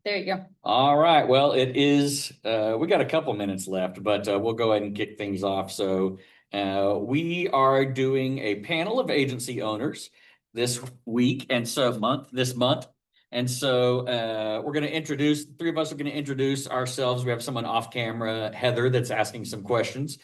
There you go. All right. Well, it is, we got a couple minutes left, but we'll go ahead and kick things off. So we are doing a panel of agency owners this week and so this month. And so we're going to introduce, three of us are going to introduce ourselves. We have someone off camera, Heather, that's asking some questions.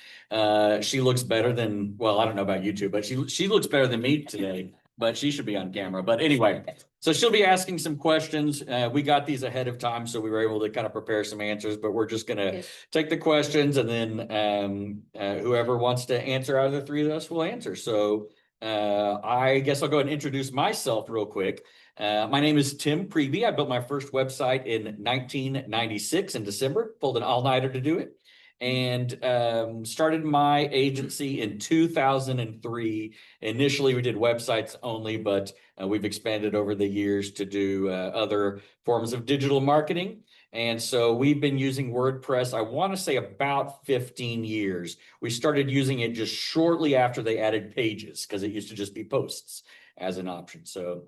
She looks better than, well, I don't know about you two, but she looks better than me today, but she should be on camera. But anyway, so she'll be asking some questions. We got these ahead of time, so we were able to kind of prepare some answers, but we're just going to take the questions, and then whoever wants to answer out of the three of us will answer. So I guess I'll go ahead and introduce myself real quick. My name is Tim Preby. I built my first website in 1996 in December, pulled an all-nighter to do it, and started my agency in 2003. Initially, we did websites only, but we've expanded over the years to do other forms of digital marketing. And so we've been using WordPress, I want to say about 15 years. We started using it just shortly after they added pages, because it used to just be posts as an option. So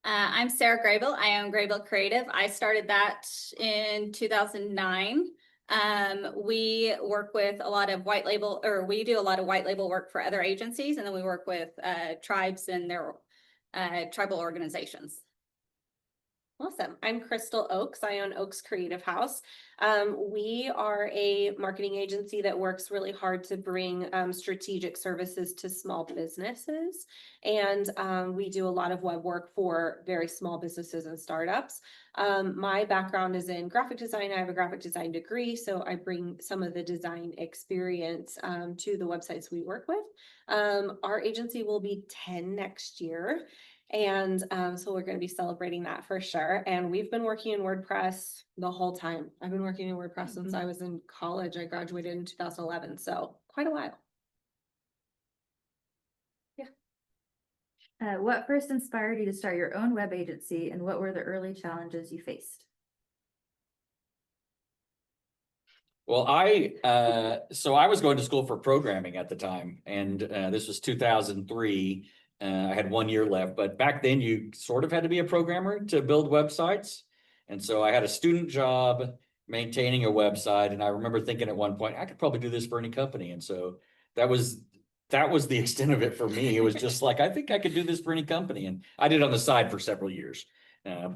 I'm Sarah Graybill. I own Graybill Creative. I started that in 2009. We work with a lot of white label, or we do a lot of white label work for other agencies, and then we work with tribes and their tribal organizations. Awesome. I'm Crystal Oaks. I own Oaks Creative House. We are a marketing agency that works really hard to bring strategic services to small businesses. And we do a lot of web work for very small businesses and startups. My background is in graphic design. I have a graphic design degree, so I bring some of the design experience to the websites we work with. Our agency will be 10 next year. And so we're going to be celebrating that for sure. And we've been working in WordPress the whole time. I've been working in WordPress since I was in college. I graduated in 2011, so quite a while. Yeah. What first inspired you to start your own web agency, and what were the early challenges you faced? Well, so I was going to school for programming at the time, and this was 2003. I had 1 year left, but back then you sort of had to be a programmer to build websites. And so I had a student job maintaining a website. And I remember thinking at one point, I could probably do this for any company. And so that was the extent of it for me. It was just like, I think I could do this for any company. And I did it on the side for several years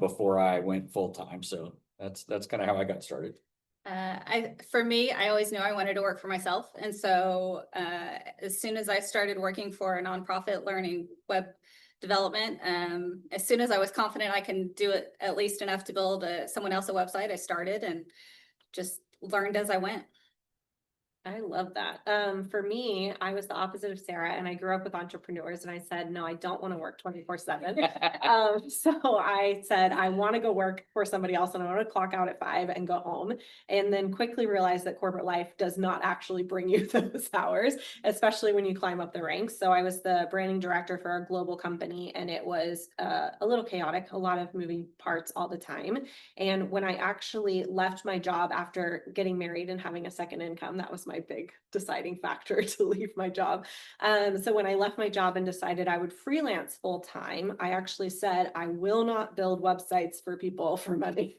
before I went full time. So that's kind of how I got started. For me, I always knew I wanted to work for myself. And so as soon as I started working for a nonprofit learning web development, as soon as I was confident I can do it at least enough to build someone else a website, I started and just learned as I went. I love that. For me, I was the opposite of Sarah, and I grew up with entrepreneurs, and I said, no, I don't want to work 24/7. So I said, I want to go work for somebody else, and I want to clock out at 5 and go home. And then quickly realized that corporate life does not actually bring you those hours, especially when you climb up the ranks. So I was the branding director for a global company, and it was a little chaotic, a lot of moving parts all the time. And when I actually left my job after getting married and having a second income, that was my big deciding factor to leave my job. So when I left my job and decided I would freelance full time, I actually said, I will not build websites for people for money.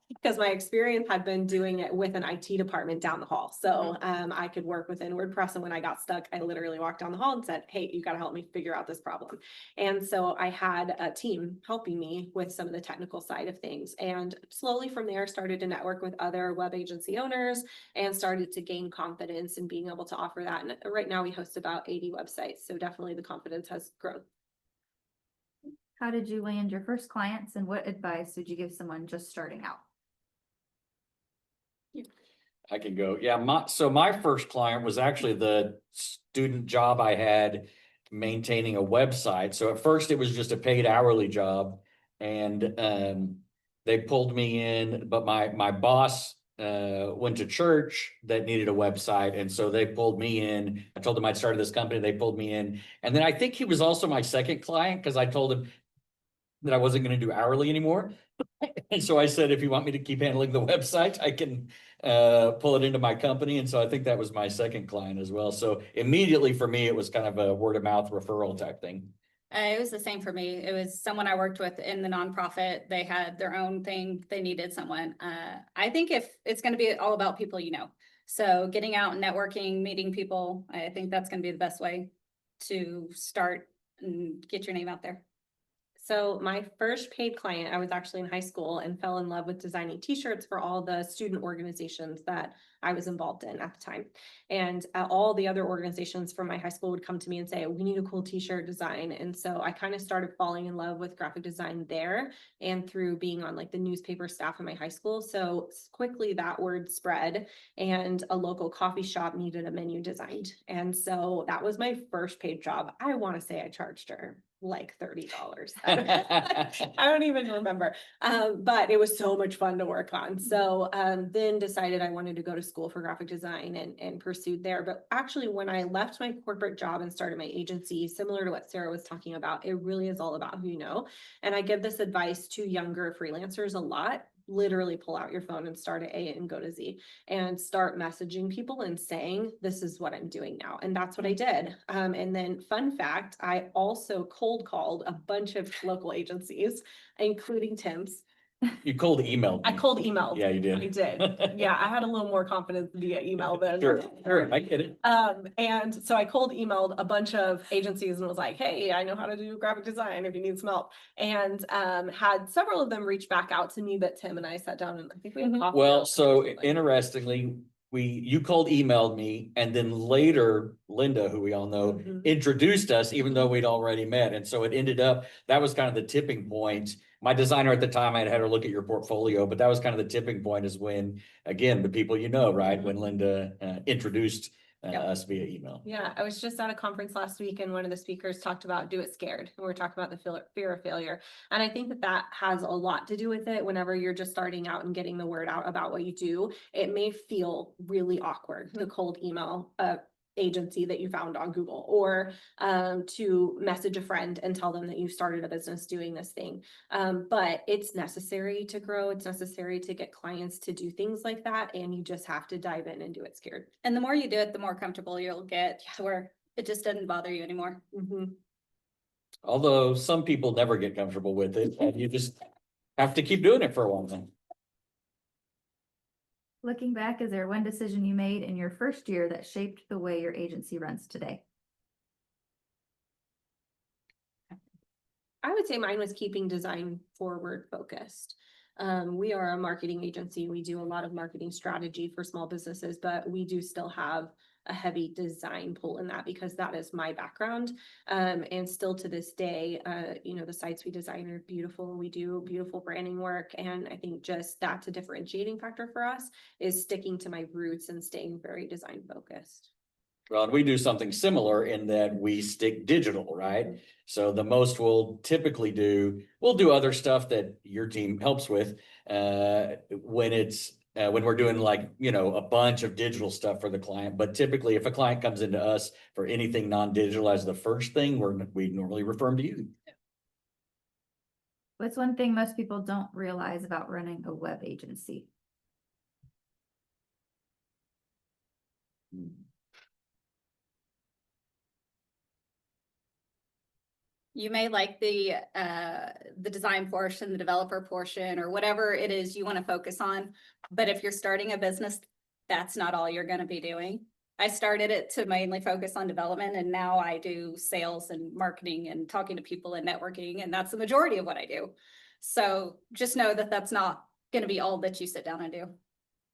Because my experience had been doing it with an IT department down the hall. So I could work within WordPress. And when I got stuck, I literally walked down the hall and said, hey, you got to help me figure out this problem. And so I had a team helping me with some of the technical side of things. And slowly from there, started to network with other web agency owners and started to gain confidence in being able to offer that. And right now we host about 80 websites. So definitely the confidence has grown. How did you land your first clients, and what advice would you give someone just starting out? I can go. Yeah, so my first client was actually the student job I had maintaining a website. So at first it was just a paid hourly job, and they pulled me in, but my boss went to church that needed a website, and so they pulled me in. I told them I'd started this company, they pulled me in. And then I think he was also my second client, because I told him that I wasn't going to do hourly anymore. And so I said, if you want me to keep handling the website, I can pull it into my company. And so I think that was my second client as well. So immediately for me, it was kind of a word of mouth referral type thing. It was the same for me. It was someone I worked with in the nonprofit. They had their own thing. They needed someone. I think if it's going to be all about people, so getting out and networking, meeting people, I think that's going to be the best way to start and get your name out there. So my first paid client, I was actually in high school and fell in love with designing t-shirts for all the student organizations that I was involved in at the time. And all the other organizations from my high school would come to me and say, we need a cool t-shirt design. And so I kind of started falling in love with graphic design there and through being on like the newspaper staff in my high school. So quickly that word spread and a local coffee shop needed a menu designed. And so that was my first paid job. I want to say I charged her like $30. I don't even remember. But it was so much fun to work on. So then decided I wanted to go to school for graphic design and pursued there. But actually, when I left my corporate job and started my agency, similar to what Sarah was talking about, it really is all about who you know. And I give this advice to younger freelancers a lot. Literally pull out your phone and start at A and go to Z and start messaging people and saying, this is what I'm doing now. And that's what I did. And then fun fact, I also cold called a bunch of local agencies, including Tim's. You cold emailed I me. cold emailed. Yeah, you did. I did. Yeah, I had a little more confidence via email than. Sure, I get it. And so I cold emailed a bunch of agencies and was like, hey, I know how to do graphic design if you need some help. And had several of them reach back out to me, but Tim and I sat down and I think we had coffee. Well, so interestingly, you cold emailed me, and then later Linda, who we all know, introduced us, even though we'd already met. And so it ended up, that was kind of the tipping point. My designer at the time, I had her look at your portfolio, but that was kind of the tipping point, is when, again, the people right, when Linda introduced us via email. Yeah, I was just at a conference last week and one of the speakers talked about do it scared. And we're talking about the fear of failure. And I think that has a lot to do with it. Whenever you're just starting out and getting the word out about what you do, it may feel really awkward, the cold email agency that you found on Google, or to message a friend and tell them that you started a business doing this thing. But it's necessary to grow. It's necessary to get clients to do things like that. And you just have to dive in and do it scared. And the more you do it, the more comfortable you'll get to where it just doesn't bother you anymore. Although some people never get comfortable with it, and you just have to keep doing it for a while then. Looking back, is there one decision you made in your first year that shaped the way your agency runs today? I would say mine was keeping design forward focused. We are a marketing agency. We do a lot of marketing strategy for small businesses, but we do still have a heavy design pull in that because that is my background. And still to this day, the sites we design are beautiful. We do beautiful branding work. And I think just that's a differentiating factor for us, is sticking to my roots and staying very design focused. Well, and we do something similar in that we stick digital, right? So the most we'll typically do, we'll do other stuff that your team helps with when we're doing like, a bunch of digital stuff for the client. But typically if a client comes into us for anything non-digital as the first thing, we normally refer them to you. What's one thing most people don't realize about running a web agency? You may like the design portion, the developer portion, or whatever it is you want to focus on. But if you're starting a business, that's not all you're going to be doing. I started it to mainly focus on development, and now I do sales and marketing and talking to people and networking, and that's the majority of what I do. So just know that that's not going to be all that you sit down and do.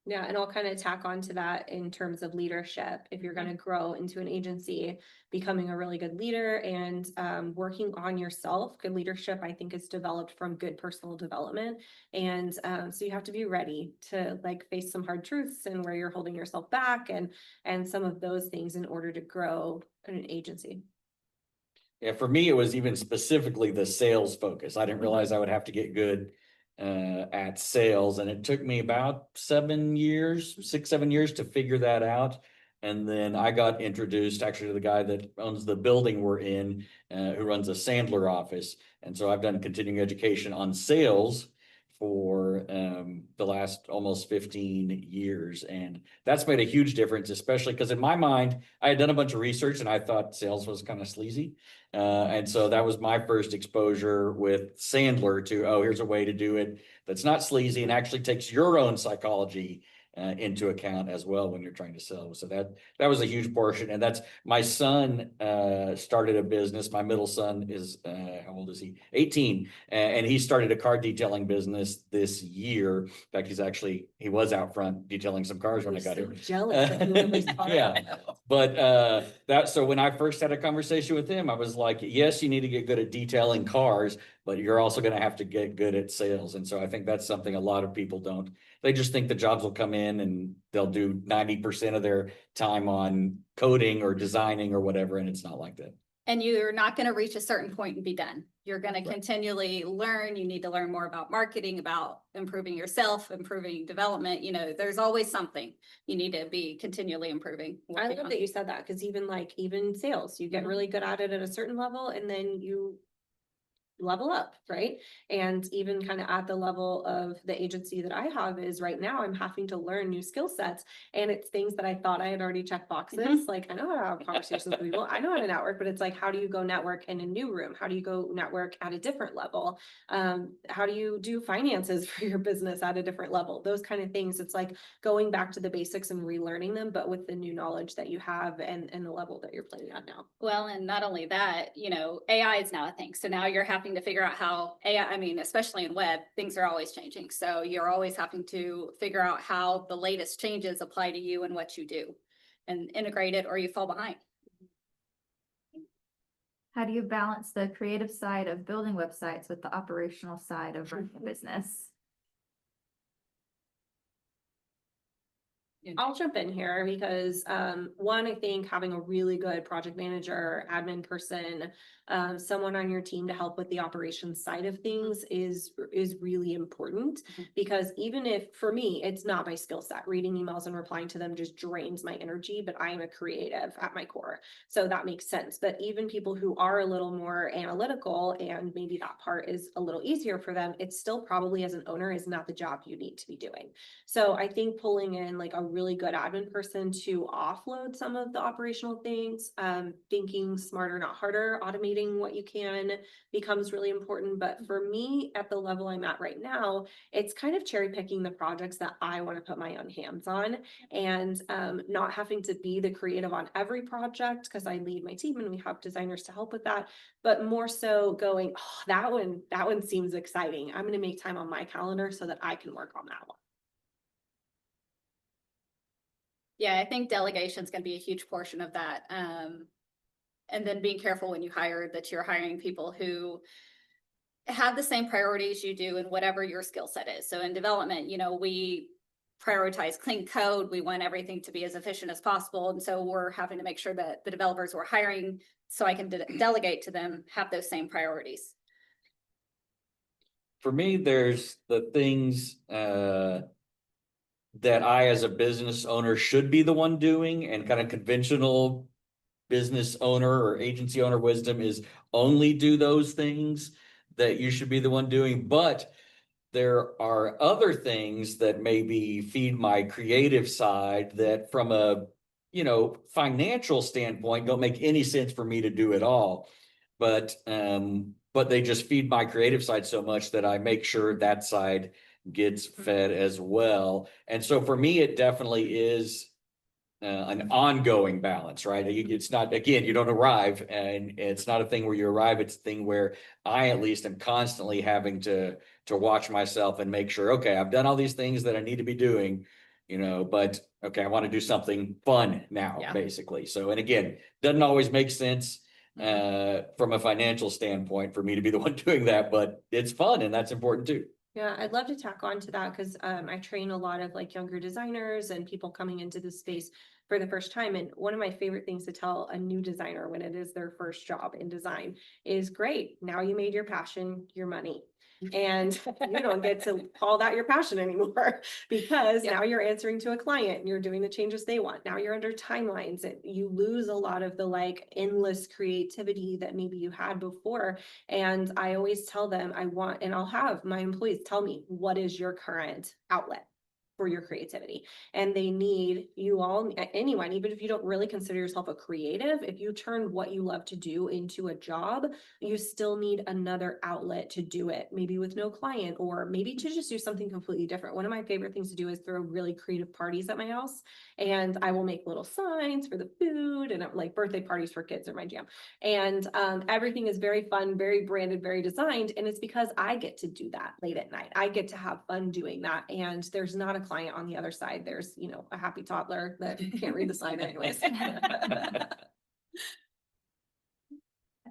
Yeah, and I'll kind of tack on to that in terms of leadership. If you're going to grow into an agency, becoming a really good leader and working on yourself. Good leadership, I think, is developed from good personal development. And so you have to be ready to face some hard truths and where you're holding yourself back and some of those things in order to grow in an agency. Yeah, for me, it was even specifically the sales focus. I didn't realize I would have to get good at sales, and it took me about 7 years, 6-7 years to figure that out. And then I got introduced actually to the guy that owns the building we're in, who runs a Sandler office. And so I've done continuing education on sales for the last almost 15 years. And that's made a huge difference, especially because in my mind, I had done a bunch of research and I thought sales was kind of sleazy. And so that was my first exposure with Sandler to, oh, here's a way to do it that's not sleazy and actually takes your own psychology into account as well when you're trying to sell. So that was a huge portion. And that's my son started a business. My middle son is how old is he? 18. And he started a car detailing business this year. In fact, he was out front detailing some cars when I got So here. jealous of whoever's car. Yeah. But so when I first had a conversation with him, I was like, yes, you need to get good at detailing cars, but you're also going to have to get good at sales. And so I think that's something a lot of people don't. They just think the jobs will come in and they'll do 90% of their time on coding or designing or whatever. And it's not like that. And you're not going to reach a certain point and be done. You're going to Right. continually learn. You need to learn more about marketing, about improving yourself, improving development. You know, there's always something you need to be continually improving. I working love on. that you said that, because even sales, you get Mhm. really good at it at a certain level and then you level up, right? And even kind of at the level of the agency that I have is right now, I'm having to learn new skill sets. And it's things that I thought I had already checked boxes. Like, I know how to have conversations with people, I know how to network, but it's like, how do you go network in a new room? How do you go network at a different level? How do you do finances for your business at a different level? Those kind of things. It's like going back to the basics and relearning them, but with the new knowledge that you have and the level that you're playing at now. Well, and not only that, you know, AI is now a thing. So now you're having to figure out how AI, I mean, especially in web, things are always changing. So you're always having to figure out how the latest changes apply to you and what you do and integrate it or you fall behind. How do you balance the creative side of building websites with the operational side of running a business? I'll jump in here because one, I think having a really good project manager, admin person, someone on your team to help with the operations side of things is really important. Mhm. Because even if for me, it's not my skill set, reading emails and replying to them just drains my energy, but I am a creative at my core. So that makes sense. But even people who are a little more analytical and maybe that part is a little easier for them, it's still probably as an owner is not the job you need to be doing. So I think pulling in like a really good admin person to offload some of the operational things, thinking smarter, not harder, automating what you can becomes really important. But for me, at the level I'm at right now, it's kind of cherry picking the projects that I want to put my own hands on and not having to be the creative on every project because I lead my team and we have designers to help with that, but more so going, oh, that one seems exciting. I'm going to make time on my calendar so that I can work on that one. Yeah, I think delegation is going to be a huge portion of that. And then being careful when you hire that you're hiring people who have the same priorities you do in whatever your skill set is. So in development, you know, we prioritize clean code. We want everything to be as efficient as possible. And so we're having to make sure that the developers we're hiring so I can delegate to them have those same priorities. For me, there's the things that I, as a business owner, should be the one doing, and kind of conventional business owner or agency owner wisdom is only do those things that you should be the one doing. But there are other things that maybe feed my creative side that from a, financial standpoint don't make any sense for me to do at all. But they just feed my creative side so much that I make sure that side gets fed as well. And so for me, it definitely is an ongoing balance, right? It's not, again, you don't arrive, and it's not a thing where you arrive. It's a thing where I at least am constantly having to watch myself and make sure, okay, I've done all these things that I need to be doing, but okay, I want to do something fun now, Yeah. basically. So, and again, doesn't always make sense from a financial standpoint for me to be the one doing that, but it's fun and that's important too. Yeah, I'd love to tack on to that because I train a lot of like younger designers and people coming into this space for the first time. And one of my favorite things to tell a new designer when it is their first job in design is great. Now you made your passion your money. And you don't get to call that your passion anymore because Yeah. now you're answering to a client and you're doing the changes they want. Now you're under timelines. You lose a lot of the like endless creativity that maybe you had before. And I always tell them and I'll have my employees tell me, what is your current outlet for your creativity? And they need you all, anyone, even if you don't really consider yourself a creative, if you turn what you love to do into a job, you still need another outlet to do it, maybe with no client, or maybe to just do something completely different. One of my favorite things to do is throw really creative parties at my house, and I will make little signs for the food, and like birthday parties for kids are my jam. And everything is very fun, very branded, very designed, and it's because I get to do that late at night. I get to have fun doing that, and there's not a client on the other side. There's, you know, a happy toddler that can't read the sign anyways.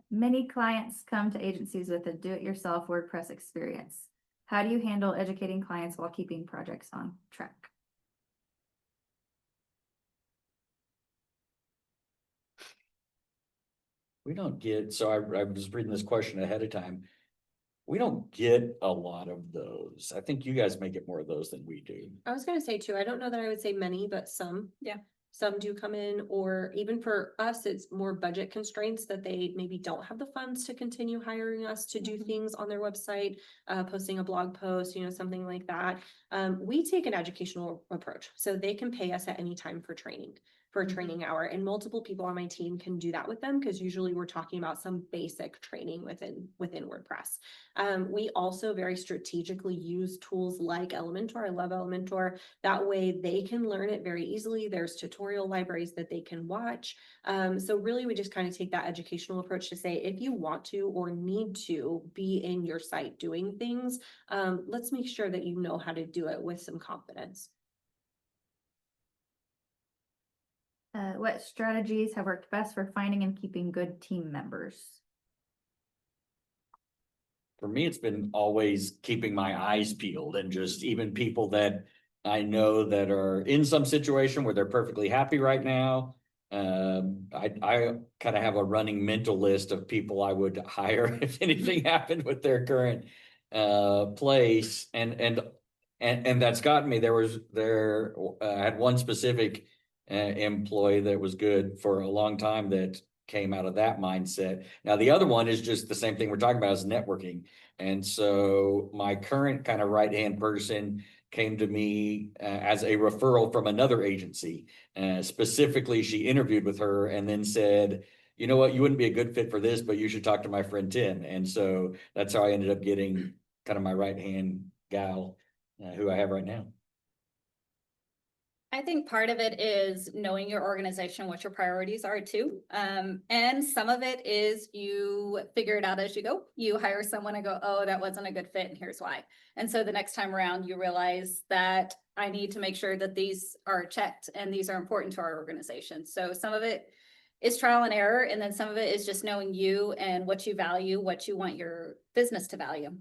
Many clients come to agencies with a do-it-yourself WordPress experience. How do you handle educating clients while keeping projects on track? We don't get, so I was reading this question ahead of time. We don't get a lot of those. I think you guys may get more of those than we do. I was gonna say too, I don't know that I would say many, but some. Yeah. Some do come in, or even for us, it's more budget constraints that they maybe don't have the funds to continue hiring us to do Mhm. things on their website, posting a blog post, you know, something like that. We take an educational approach, so they can pay us at any time for training. For a Mhm. training hour, and multiple people on my team can do that with them, because usually we're talking about some basic training within WordPress. We also very strategically use tools like Elementor. I love Elementor. That way they can learn it very easily. There's tutorial libraries that they can watch. So really we just kind of take that educational approach to say, if you want to or need to be in your site doing things, let's make sure that you know how to do it with some confidence. What strategies have worked best for finding and keeping good team members? For me, it's been always keeping my eyes peeled, and just even people that I know that are in some situation where they're perfectly happy right now. I kind of have a running mental list of people I would hire if anything happened with their current place, and that's gotten me. I had one specific employee that was good for a long time that came out of that mindset. Now, the other one is just the same thing we're talking about, is networking. And so my current kind of right-hand person came to me as a referral from another agency. Specifically, she interviewed with her and then said, you know what, you wouldn't be a good fit for this, but you should talk to my friend Tim. And so that's how I ended up getting kind of my right-hand gal who I have right now. I think part of it is knowing your organization, what your priorities are too. And some of it is you figure it out as you go. You hire someone and go, oh, that wasn't a good fit, and here's why. And so the next time around, you realize that I need to make sure that these are checked and these are important to our organization. So some of it is trial and error, and then some of it is just knowing you and what you value, what you want your business to value.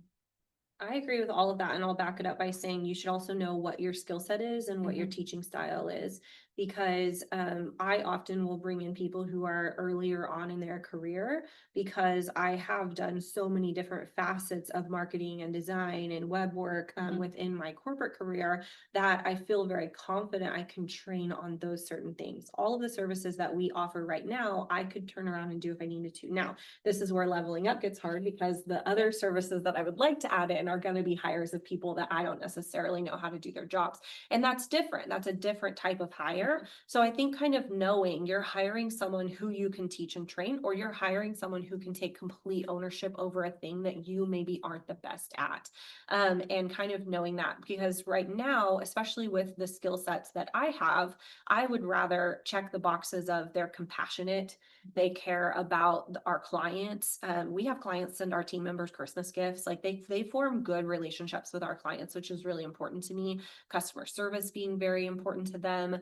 I agree with all of that, and I'll back it up by saying you should also know what your skill set is and what your teaching style is, because I often will bring in people who are earlier on in their career, because I have done so many different facets of marketing and design and web work within my corporate career, that I feel very confident I can train on those certain things. All of the services that we offer right now, I could turn around and do if I needed to. Now, this is where leveling up gets hard, because the other services that I would like to add in are going to be hires of people that I don't necessarily know how to do their jobs. And that's different. That's a different type of hire. So I think kind of knowing you're hiring someone who you can teach and train, or you're hiring someone who can take complete ownership over a thing that you maybe aren't the best at. And kind of knowing that, because right now, especially with the skill sets that I have, I would rather check the boxes of they're compassionate, they care about our clients. We have clients send our team members Christmas gifts. Like they form good relationships with our clients, which is really important to me. Customer service being very important to them.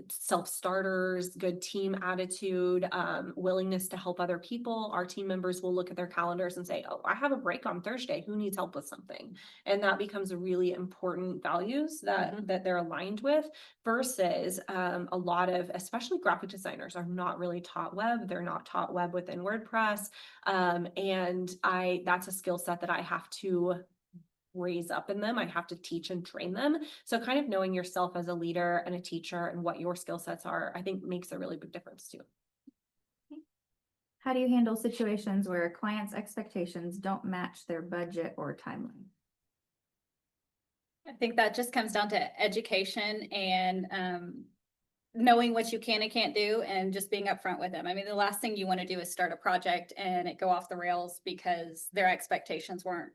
self-starters, good team attitude, willingness to help other people. Our team members will look at their calendars and say, oh, I have a break on Thursday. Who needs help with something? And that becomes a really important values that they're aligned with, versus a lot of, especially graphic designers, are not really taught web. They're not taught web within WordPress. And that's a skill set that I have to raise up in them. I have to teach and train them. So kind of knowing yourself as a leader and a teacher and what your skill sets are, I think makes a really big difference too. How do you handle situations where a client's expectations don't match their budget or timeline? I think that just comes down to education and knowing what you can and can't do and just being upfront with them. I mean, the last thing you want to do is start a project and it go off the rails because their expectations weren't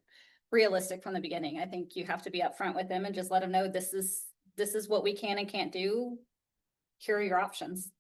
realistic from the beginning. I think you have to be upfront with them and just let them know this is what we can and can't do. Here are your options.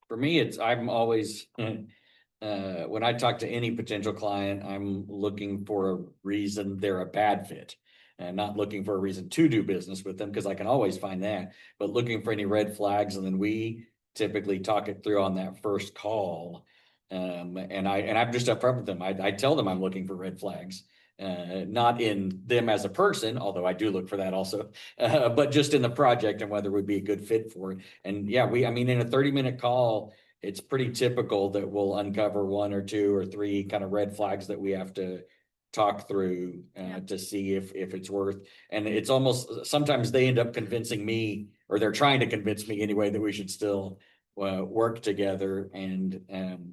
For me, I'm always, when I talk to any potential client, I'm looking for a reason they're a bad fit. And not looking for a reason to do business with them, because I can always find that, but looking for any red flags, and then we typically talk it through on that first call. And I'm just upfront with them. I tell them I'm looking for red flags, not in them as a person, although I do look for that also, but just in the project and whether it would be a good fit for it. And yeah, I mean, in a 30-minute call, it's pretty typical that we'll uncover 1 or 2 or 3 kind of red flags that we have to talk through to see if it's worth. And it's almost, sometimes they end up convincing me, or they're trying to convince me anyway, that we should still work together. And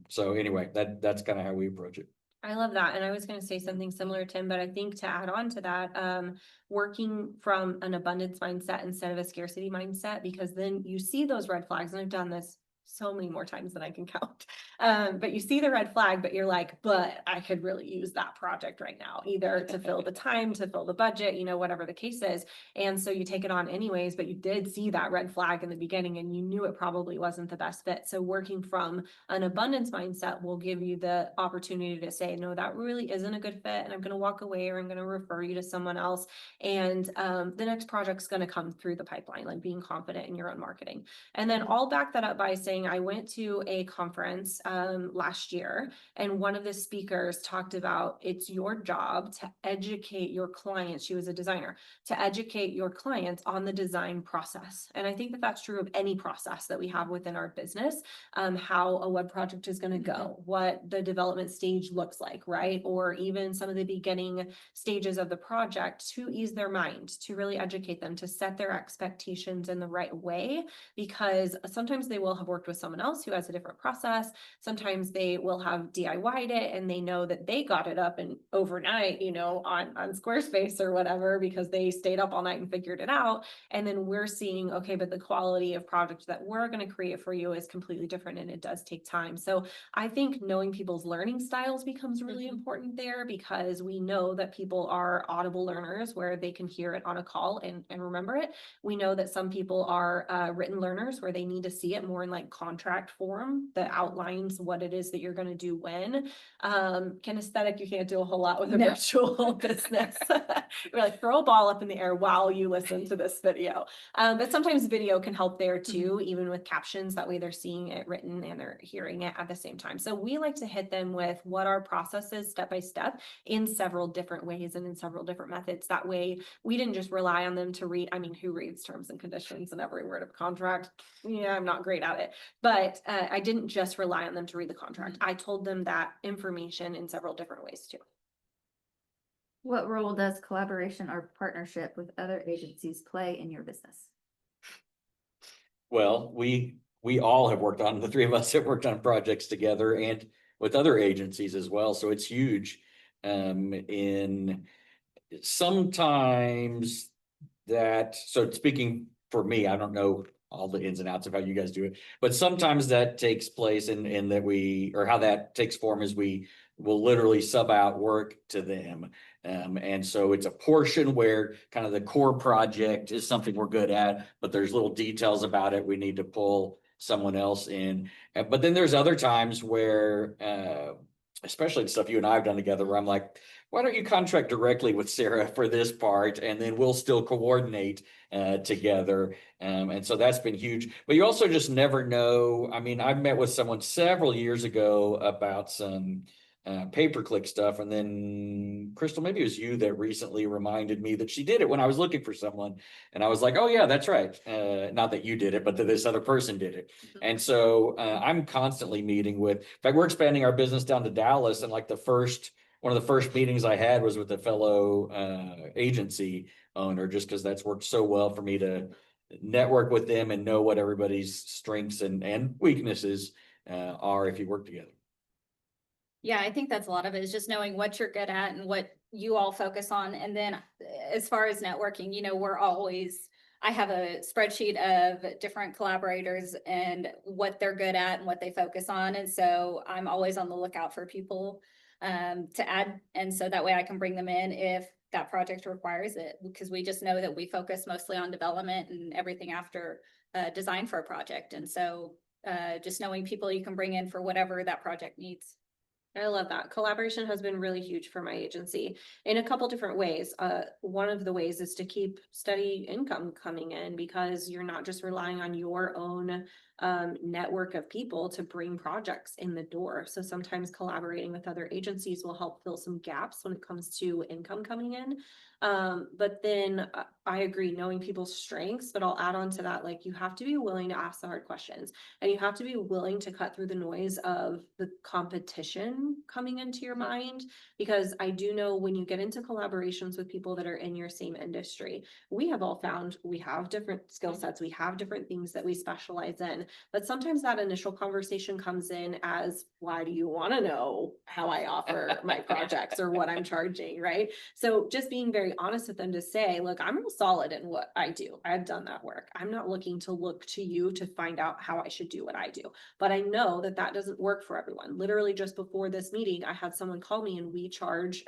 so anyway, that's kind of how we approach it. I love that. And I was going to say something similar, Tim, but I think to add on to that, working from an abundance mindset instead of a scarcity mindset, because then you see those red flags, and I've done this so many more times than I can count. But you see the red flag, but you're like, but I could really use that project right now, either to fill the time, to fill the budget, whatever the case is. And so you take it on anyways, but you did see that red flag in the beginning and you knew it probably wasn't the best fit. So working from an abundance mindset will give you the opportunity to say, no, that really isn't a good fit, and I'm going to walk away, or I'm going to refer you to someone else. And the next project's going to come through the pipeline, like being confident in your own marketing. And then I'll back that up by saying I went to a conference last year, and one of the speakers talked about it's your job to educate your clients. She was a designer, to educate your clients on the design process. And I think that that's true of any process that we have within our business, how a web project is going to go, what the development stage looks like, right? Or even some of the beginning stages of the project, to ease their mind, to really educate them, to set their expectations in the right way, because sometimes they will have worked with someone else who has a different process. Sometimes they will have DIY'd it and they know that they got it up and overnight, on Squarespace or whatever, because they stayed up all night and figured it out. And then we're seeing, okay, but the quality of product that we're going to create for you is completely different, and it does take time. So I think knowing people's learning styles becomes really important there, because we know that people are audible learners where they can hear it on a call and remember it. We know that some people are written learners where they need to see it more in like contract form that outlines what it is that you're going to do when. Kinesthetic, you can't do a whole lot with a virtual business. We're like, throw a ball up in the air while you listen to this video. But sometimes video can help there too, even with captions. That way they're seeing it written and they're hearing it at the same time. So we like to hit them with what our process is step by step in several different ways and in several different methods. That way we didn't just rely on them to read. I mean, who reads terms and conditions and every word of contract? Yeah, I'm not great at it, but I didn't just rely on them to read the contract. I told them that information in several different ways too. What role does collaboration or partnership with other agencies play in your business? Well, we all have worked on, the 3 of us have worked on projects together and with other agencies as well. So it's huge. In sometimes that, so speaking for me, I don't know all the ins and outs of how you guys do it, but sometimes that takes place in that or how that takes form is we will literally sub out work to them. And so it's a portion where kind of the core project is something we're good at, but there's little details about it we need to pull someone else in. But then there's other times where, especially the stuff you and I have done together, where I'm like, why don't you contract directly with Sarah for this part, and then we'll still coordinate together. And so that's been huge. But you also just never know. I mean, I met with someone several years ago about some pay-per-click stuff, and then Crystal, maybe it was you that recently reminded me that she did it when I was looking for someone, and I was like, oh yeah, that's right. Not that you did it, but that this other person did it. And so I'm constantly meeting with, in fact, we're expanding our business down to Dallas, and like one of the first meetings I had was with a fellow agency owner, just because that's worked so well for me to network with them and know what everybody's strengths and weaknesses are if you work together. Yeah, I think that's a lot of it, is just knowing what you're good at and what you all focus on. And then as far as networking, I have a spreadsheet of different collaborators and what they're good at and what they focus on. And so I'm always on the lookout for people to add. And so that way I can bring them in if that project requires it, because we just know that we focus mostly on development and everything after design for a project. And so just knowing people you can bring in for whatever that project needs. I love that. Collaboration has been really huge for my agency in a couple different ways. One of the ways is to keep steady income coming in, because you're not just relying on your own network of people to bring projects in the door. So sometimes collaborating with other agencies will help fill some gaps when it comes to income coming in. But then I agree, knowing people's strengths, but I'll add on to that, like, you have to be willing to ask the hard questions, and you have to be willing to cut through the noise of the competition coming into your mind. Because I do know when you get into collaborations with people that are in your same industry, we have all found we have different skill sets, we have different things that we specialize in. But sometimes that initial conversation comes in as, why do you want to know how I offer my projects or what I'm charging, right? So just being very honest with them to say, look, I'm real solid in what I do. I've done that work. I'm not looking to look to you to find out how I should do what I do. But I know that that doesn't work for everyone. Literally just before this meeting, I had someone call me, and we charge,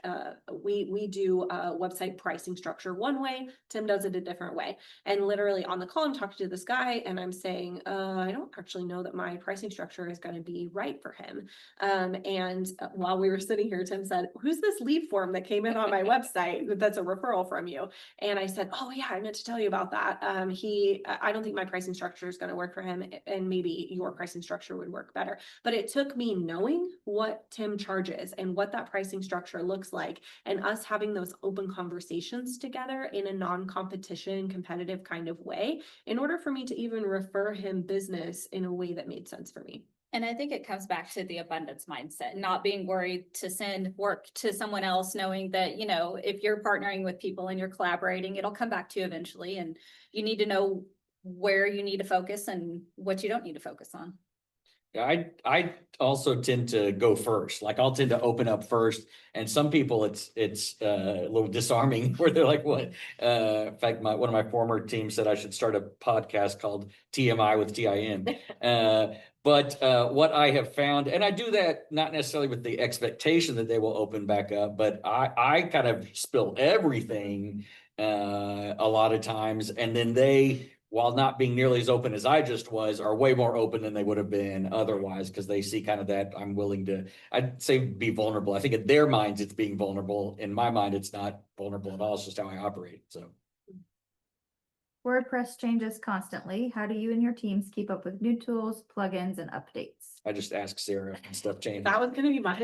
we do a website pricing structure one way. Tim does it a different way. And literally on the call, I'm talking to this guy and I'm saying, I don't actually know that my pricing structure is going to be right for him. And while we were sitting here, Tim said, who's this lead form that came in on my website that's a referral from you? And I said, oh yeah, I meant to tell you about that. I don't think my pricing structure is going to work for him, and maybe your pricing structure would work better. But it took me knowing what Tim charges and what that pricing structure looks like, and us having those open conversations together in a non-competition, competitive kind of way, in order for me to even refer him business in a way that made sense for me. And I think it comes back to the abundance mindset, not being worried to send work to someone else, knowing that, if you're partnering with people and you're collaborating, it'll come back to you eventually. And you need to know where you need to focus and what you don't need to focus on. Yeah, I also tend to go first. Like, I'll tend to open up first, and some people it's a little disarming where they're like, "What?" In fact, one of my former teams said I should start a podcast called TMI with TIN. But what I have found, and I do that not necessarily with the expectation that they will open back up, but I kind of spill everything a lot of times, and then they, while not being nearly as open as I just was, are way more open than they would have been otherwise, because they see kind of that I'm willing to, I'd say, be vulnerable. I think in their minds it's being vulnerable. In my mind, it's not vulnerable at all. It's just how I operate. So WordPress changes constantly. How do you and your teams keep up with new tools, plugins, and updates? I just ask Sarah and stuff changes. That was going to be my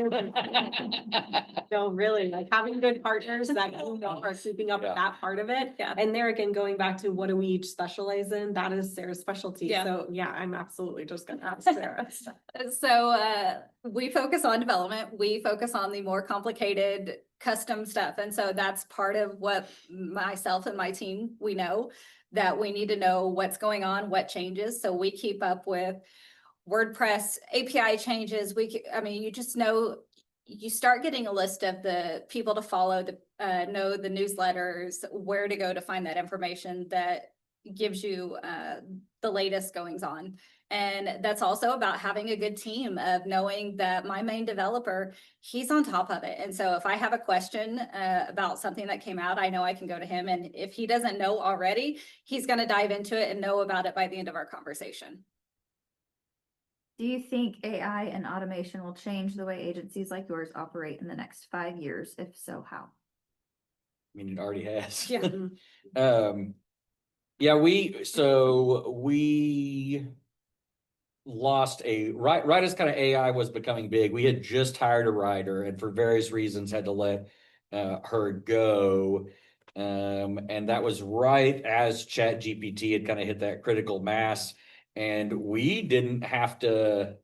no, really, like having good partners that are keeping up with that part of it. Yeah. And there again, going back to what do we each specialize in, that is Sarah's specialty. Yeah. So yeah, I'm absolutely just going to ask Sarah. So we focus on development. We focus on the more complicated custom stuff. And so that's part of what myself and my team, we know that we need to know what's going on, what changes. So we keep up with WordPress API changes. You just know, you start getting a list of the people to follow, know the newsletters, where to go to find that information that gives you the latest goings on. And that's also about having a good team of knowing that my main developer, he's on top of it. And so if I have a question about something that came out, I know I can go to him. And if he doesn't know already, he's going to dive into it and know about it by the end of our conversation. Do you think AI and automation will change the way agencies like yours operate in the next 5 years? If so, how? I mean, it already has. Yeah. Yeah, we lost right as kind of AI was becoming big. We had just hired a writer and for various reasons had to let her go. And that was right as Chat GPT had kind of hit that critical mass. And we didn't have to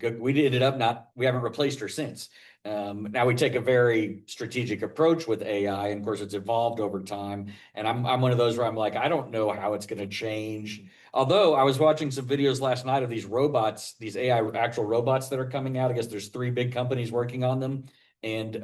we ended up not, we haven't replaced her since. Now we take a very strategic approach with AI, and of course it's evolved over time. And I'm one of those where I'm like, I don't know how it's going to change. Although I was watching some videos last night of these robots, these AI actual robots that are coming out. I guess there's 3 big companies working on them. And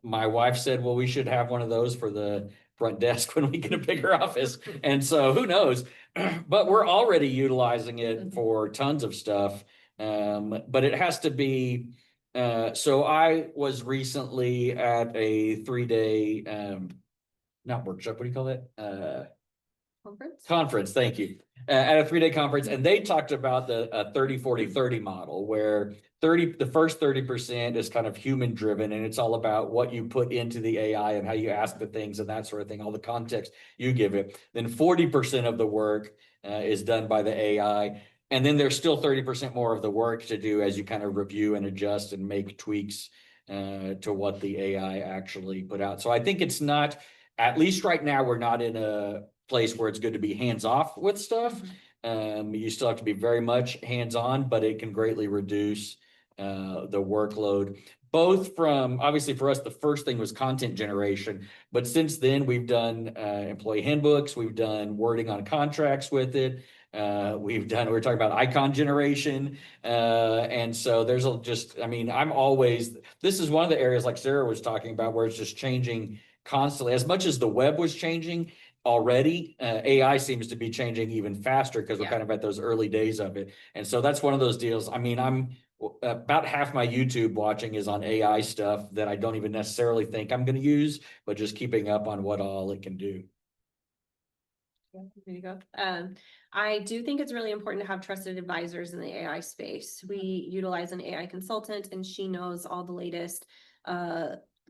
my wife said, well, we should have one of those for the front desk when we get a bigger office. And so who knows? But we're already utilizing it for tons of stuff. But it has to be, so I was recently at a 3-day, not workshop, what do you call it? Conference, thank you. At a 3-day conference, and they talked about the 30-40-30 model, where the first 30% is kind of human driven, and it's all about what you put into the AI and how you ask the things and that sort of thing, all the context you give it. Then 40% of the work is done by the AI. And then there's still 30% more of the work to do as you kind of review and adjust and make tweaks to what the AI actually put out. So I think it's not, at least right now, we're not in a place where it's good to be hands-off with stuff. You still have to be very much hands-on, but it can greatly reduce the workload. Both from, obviously for us, the first thing was content generation, but since then we've done employee handbooks, we've done wording on contracts with it. We're talking about icon generation. And so there's I mean, this is one of the areas like Sarah was talking about where it's just changing constantly. As much as the web was changing already, AI seems to be changing even faster because we're kind of at those early days of it. And so that's one of those deals. I mean, I'm about half my YouTube watching is on AI stuff that I don't even necessarily think I'm going to use, but just keeping up on what all it can do. Yeah, there you go. I do think it's really important to have trusted advisors in the AI space. We utilize an AI consultant, and she knows all the latest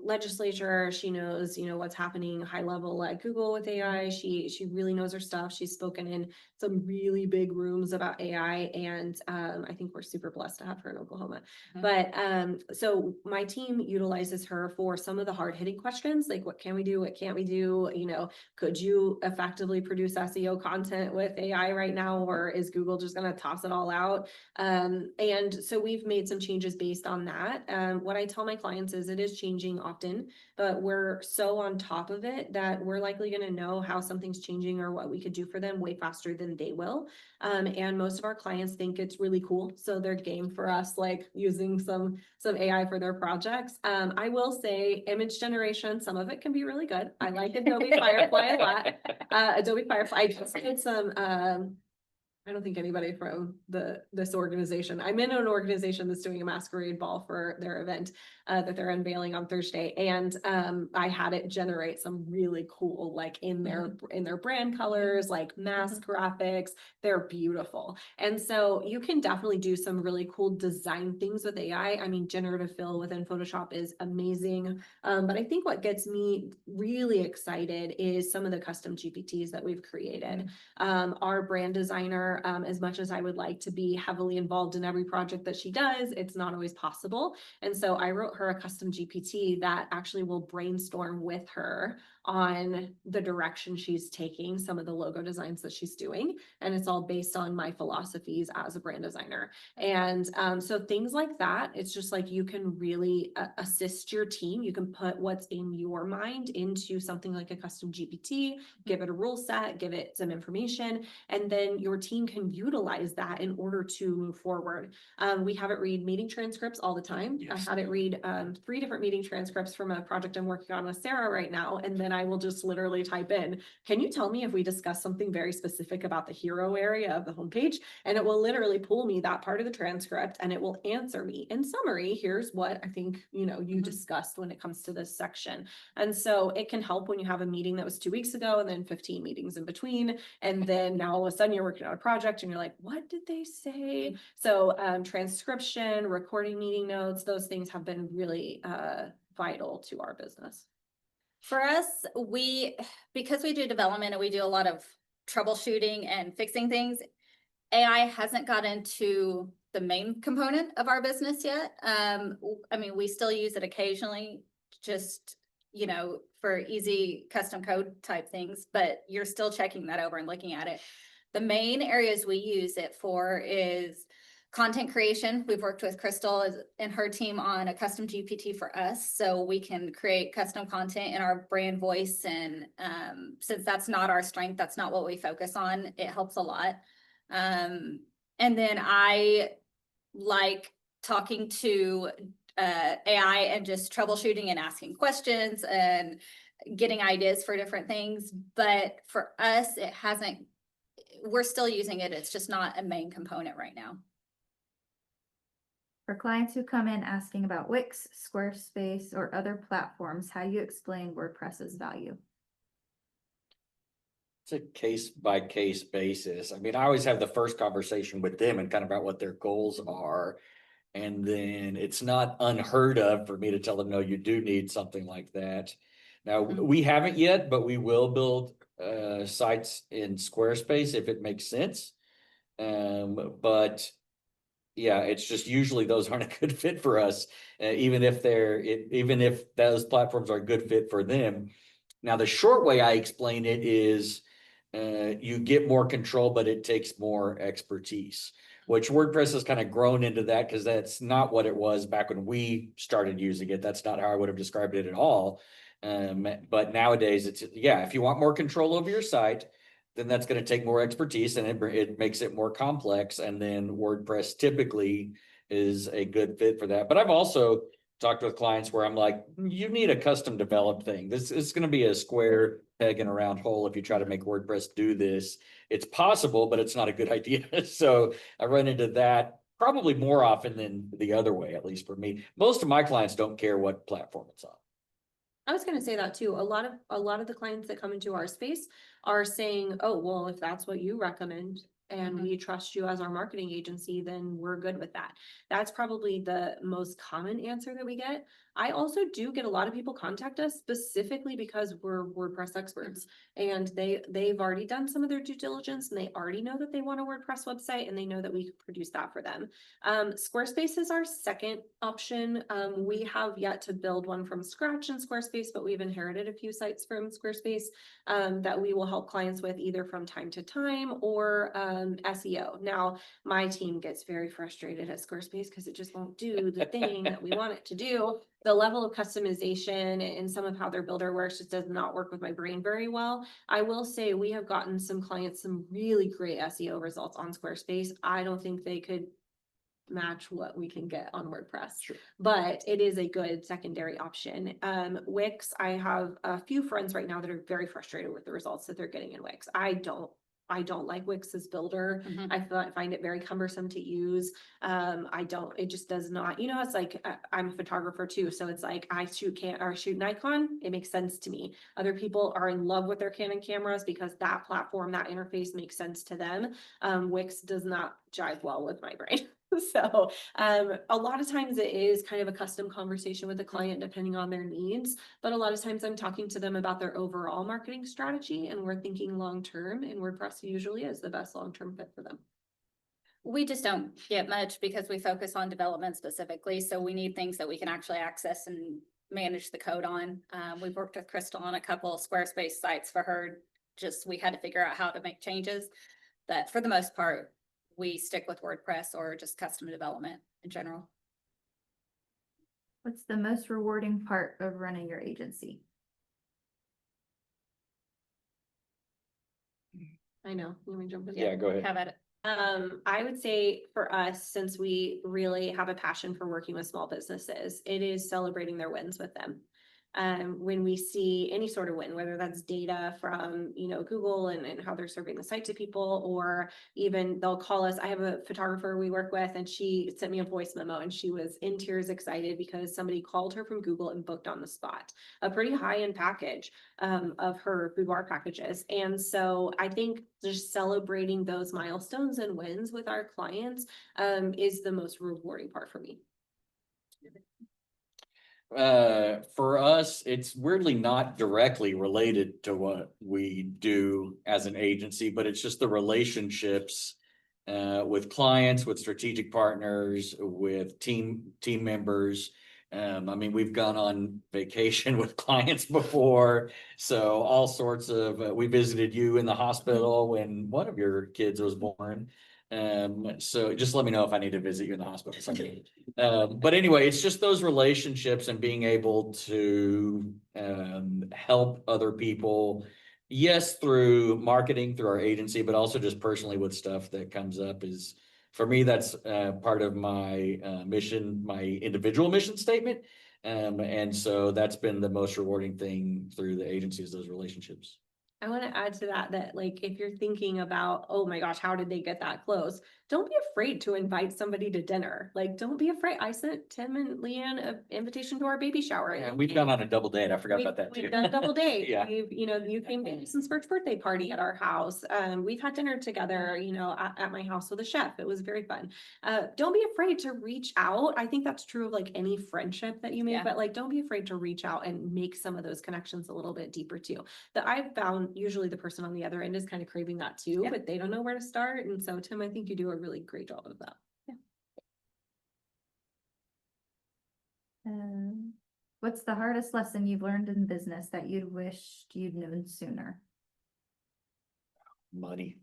legislature. She knows, what's happening high level at Google with AI. She really knows her stuff. She's spoken in some really big rooms about AI, and I think we're super blessed to have her in Oklahoma. But so my team utilizes her for some of the hard hitting questions, like what can we do, what can't we do? Could you effectively produce SEO content with AI right now, or is Google just going to toss it all out? And so we've made some changes based on that. What I tell my clients is it is changing often, but we're so on top of it that we're likely going to know how something's changing or what we could do for them way faster than they will. And most of our clients think it's really cool, so they're game for us, like using some AI for their projects. I will say image generation, some of it can be really good. I like Adobe Firefly a lot. Adobe Firefly, I just did some I don't think anybody from this organization. I'm in an organization that's doing a masquerade ball for their event that they're unveiling on Thursday, and I had it generate some really cool, like in their brand colors, like mask graphics. They're beautiful, and so you can definitely do some really cool design things with AI. I mean, generative fill within Photoshop is amazing, but I think what gets me really excited is some of the custom GPTs that we've created. Our brand designer, as much as I would like to be heavily involved in every project that she does, it's not always possible. And so I wrote her a custom GPT that actually will brainstorm with her on the direction she's taking some of the logo designs that she's doing. And it's all based on my philosophies as a brand designer. And so things like that, it's just like you can really assist your team. You can put what's in your mind into something like a custom GPT, give it a rule set, give it some information, and then your team can utilize that in order to move forward. We have it read meeting transcripts all the time. Yes. I had it read 3 different meeting transcripts from a project I'm working on with Sarah right now. And then then I will just literally type in, can you tell me if we discussed something very specific about the hero area of the homepage? And it will literally pull me that part of the transcript and it will answer me in summary. Here's what I think, you Mhm. discussed when it comes to this section. And so it can help when you have a meeting that was 2 weeks ago and then 15 meetings in between. And then now all of a sudden you're working on a project and you're like, what did they say? So transcription, recording meeting notes, those things have been really vital to our business. For us, because we do development and we do a lot of troubleshooting and fixing things, AI hasn't got into the main component of our business yet. I mean, we still use it occasionally, just, for easy custom code type things, but you're still checking that over and looking at it. The main areas we use it for is content creation. We've worked with Crystal and her team on a custom GPT for us, so we can create custom content in our brand voice. And since that's not our strength, that's not what we focus on, it helps a lot. And then I like talking to AI and just troubleshooting and asking questions and getting ideas for different things. But for us, we're still using it. It's just not a main component right now. For clients who come in asking about Wix, Squarespace, or other platforms, how do you explain WordPress's value? It's a case by case basis. I mean, I always have the first conversation with them and kind of about what their goals are. And then it's not unheard of for me to tell them, no, you do need something like that. Now, we haven't yet, but we will build sites in Squarespace if it makes sense. But yeah, it's just usually those aren't a good fit for us, even if those platforms are a good fit for them. Now, the short way I explain it is you get more control, but it takes more expertise, which WordPress has kind of grown into that, because that's not what it was back when we started using it. That's not how I would have described it at all. But nowadays if you want more control over your site, then that's going to take more expertise, and it makes it more complex. And then WordPress typically is a good fit for that. But I've also talked with clients where I'm like, you need a custom developed thing. This is going to be a square peg in a round hole if you try to make WordPress do this. It's possible, but it's not a good idea. So I run into that probably more often than the other way, at least for me. Most of my clients don't care what platform it's on. I was going to say that too. A lot of the clients that come into our space are saying, oh, well, if that's what you recommend and we trust you as our marketing agency, then we're good with that. That's probably the most common answer that we get. I also do get a lot of people contact us specifically because we're WordPress experts, and they've already done some of their due diligence and they already know that they want a WordPress website and they know that we can produce that for them. Squarespace is our second option. We have yet to build one from scratch in Squarespace, but we've inherited a few sites from Squarespace that we will help clients with either from time to time or SEO. Now, my team gets very frustrated at Squarespace because it just won't do the thing that we want it to do. The level of customization and some of how their builder works just does not work with my brain very well. I will say we have gotten some clients some really great SEO results on Squarespace. I don't think they could match what we can get on WordPress, Sure. But it is a good secondary option. Wix, I have a few friends right now that are very frustrated with the results that they're getting in Wix. I don't like Wix's builder. I find it very cumbersome to use. It just does not, it's like, I'm a photographer too. So it's like, I shoot Nikon. It makes sense to me. Other people are in love with their Canon cameras because that platform, that interface makes sense to them. Wix does not jive well with my brain. So a lot of times it is kind of a custom conversation with the client depending on their needs, but a lot of times I'm talking to them about their overall marketing strategy and we're thinking long-term, and WordPress usually is the best long-term fit for them. We just don't get much because we focus on development specifically. So we need things that we can actually access and manage the code on. We've worked with Crystal on a couple of Squarespace sites for her. We had to figure out how to make changes. But for the most part, we stick with WordPress or just custom development in general. What's the most rewarding part of running your agency? I know. You want me to jump in? Yeah, go ahead. Have at it. I would say for us, since we really have a passion for working with small businesses, it is celebrating their wins with them. when we see any sort of win, whether that's data from, Google and how they're serving the site to people, or even they'll call us. I have a photographer we work with, and she sent me a voice memo, and she was in tears excited because somebody called her from Google and booked on the spot a pretty high-end package of her boudoir packages. And so I think just celebrating those milestones and wins with our clients is the most rewarding part for me. For us, it's weirdly not directly related to what we do as an agency, but it's just the relationships with clients, with strategic partners, with team members. I mean, we've gone on vacation with clients before, so all sorts of, we visited you in the hospital when one of your kids was born. So just let me know if I need to visit you in the hospital someday. But anyway, it's just those relationships and being able to help other people. Yes, through marketing, through our agency, but also just personally with stuff that comes up is, for me, that's part of my mission, my individual mission statement. And so that's been the most rewarding thing through the agency, is those relationships. I want to add to that, like, if you're thinking about, oh my gosh, how did they get that close? Don't be afraid to invite somebody to dinner. Like, don't be afraid. I sent Tim and Leanne an invitation to our baby shower. Yeah, we've gone on a double date. I forgot about that too. We've done a double date. Yeah. You came to Jason's first birthday party at our house. We've had dinner together, at my house with a chef. It was very fun. Don't be afraid to reach out. I think that's true of like any friendship that you make, Yeah. but like, don't be afraid to reach out and make some of those connections a little bit deeper too. That I've found usually the person on the other end is kind of craving that too, Yeah. but they don't know where to start. And so Tim, I think you do a really great job of that. What's the hardest lesson you've learned in business that you'd wished you'd known sooner? Money.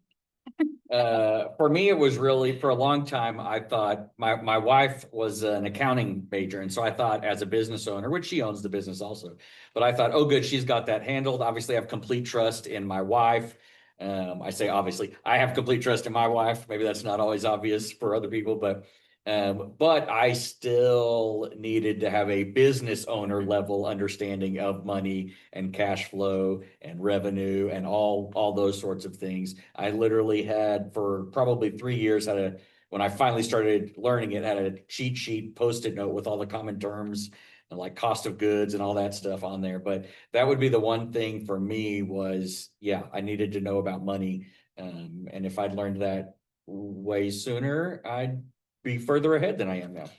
For me, it was really, for a long time, I thought my wife was an accounting major. And so I thought, as a business owner, which she owns the business also, but I thought, oh, good, she's got that handled. Obviously, I have complete trust in my wife. I say, obviously, I have complete trust in my wife. Maybe that's not always obvious for other people, but I still needed to have a business owner level understanding of money and cash flow and revenue and all those sorts of things. I literally had, for probably 3 years, when I finally started learning it, had a cheat sheet Post-it note with all the common terms and like cost of goods and all that stuff on there. But that would be the one thing for me was, yeah, I needed to know about money. And if I'd learned that way sooner, I'd be further ahead than I am now.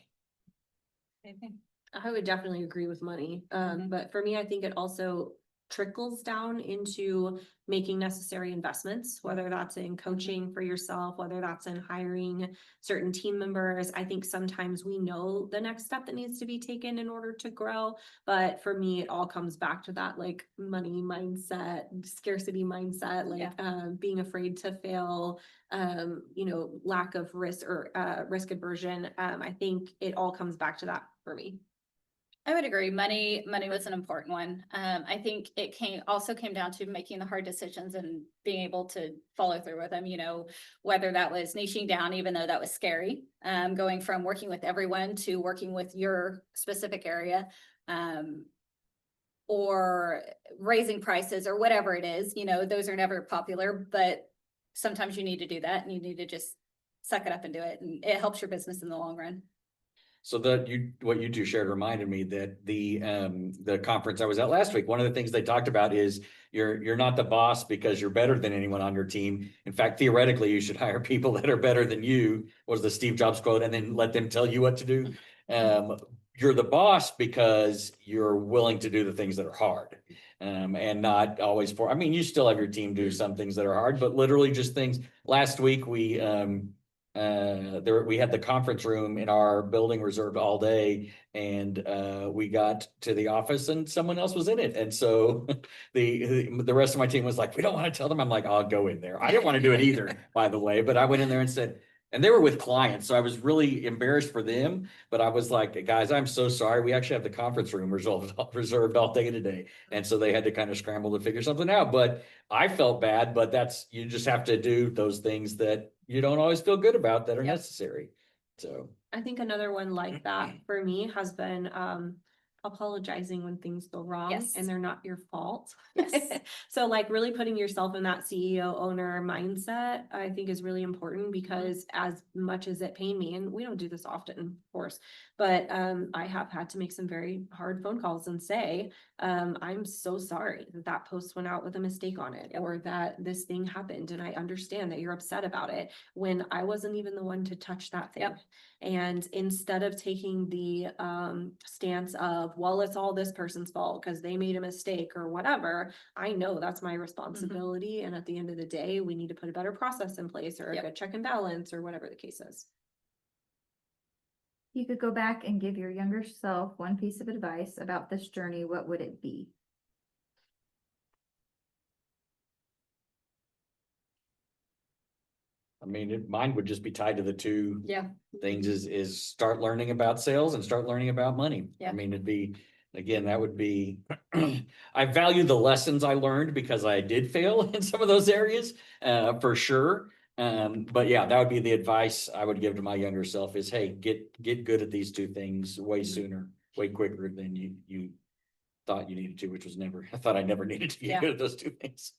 I would definitely agree with money. But for me, I think it also trickles down into making necessary investments, whether that's in coaching for yourself, whether that's in hiring certain team members. I think sometimes we know the next step that needs to be taken in order to grow. But for me, it all comes back to that like money mindset, scarcity mindset, like being afraid to fail, lack of risk or risk aversion. I think it all comes back to that for me. I would agree. Money was an important one. I think it also came down to making the hard decisions and being able to follow through with them, whether that was niching down, even though that was scary, going from working with everyone to working with your specific area, or raising prices or whatever it is, those are never popular, but sometimes you need to do that and you need to just suck it up and do it. And it helps your business in the long run. So what you two shared reminded me that the conference I was at last week, one of the things they talked about is you're not the boss because you're better than anyone on your team. In fact, theoretically, you should hire people that are better than you, was the Steve Jobs quote, and then let them tell you what to do. You're the boss because you're willing to do the things that are hard, and not always I mean, you still have your team do some things that are hard, but literally just things. Last week, we had the conference room in our building reserved all day, and we got to the office and someone else was in it. And so the rest of my team was like, we don't want to tell them. I'm like, I'll go in there. I didn't want to do it either, by the way, but I went in there and said, and they were with clients, so I was really embarrassed for them, but I was like, guys, I'm so sorry. We actually have the conference room reserved all day today. And so they had to kind of scramble to figure something out, but I felt bad, but you just have to do those things that you don't always feel good about that are necessary. So I think another one like that for me has been apologizing when things go wrong Yes. and they're not your fault. Yes. So like really putting yourself in that CEO owner mindset, I think is really important, because as much as it pained me, and we don't do this often, of course, but I have had to make some very hard phone calls and say, I'm so sorry that that post went out with a mistake on it, or that this thing happened, and I understand that you're upset about it, when I wasn't even the one to touch that thing. Yep. And instead of taking the stance of, well, it's all this person's fault because they made a mistake or whatever, I know that's my responsibility. And at the end of the day, we need to put a better process in place, or a Yep. good check and balance, or whatever the case is. You could go back and give your younger self one piece of advice about this journey, what would it be? I mean, mine would just be tied to the two Yeah. things is start learning about sales and start learning about money. Yeah. I mean, it'd be, again, that would be, I value the lessons I learned because I did fail in some of those areas, for sure. But yeah, that would be the advice I would give to my younger self is, hey, get good at these two things way sooner, way quicker than you thought you needed to, which was never, I thought I never needed to get Yeah. good at those two things.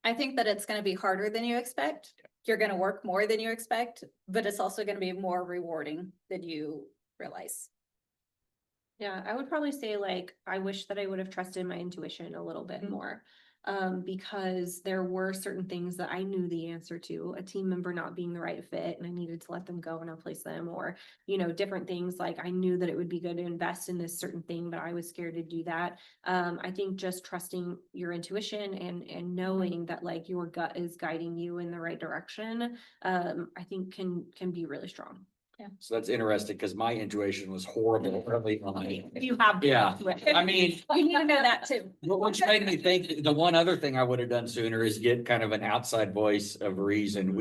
I think that it's gonna be harder than you expect. You're gonna work more than you expect, but it's also gonna be more rewarding than you realize. Yeah, I would probably say like, I wish that I would have trusted my intuition a little bit Mhm. more. Because there were certain things that I knew the answer to, a team member not being the right fit and I needed to let them go and replace them, or, different things like I knew that it would be good to invest in this certain thing, but I was scared to do that. I think just trusting your intuition and knowing that like your gut is guiding you in the right direction, I think can be really strong. So that's interesting because my intuition was horrible early on. You have. Yeah, I mean, You need to know that too. which made me think the one other thing I would have done sooner is get kind of an outside voice of reason.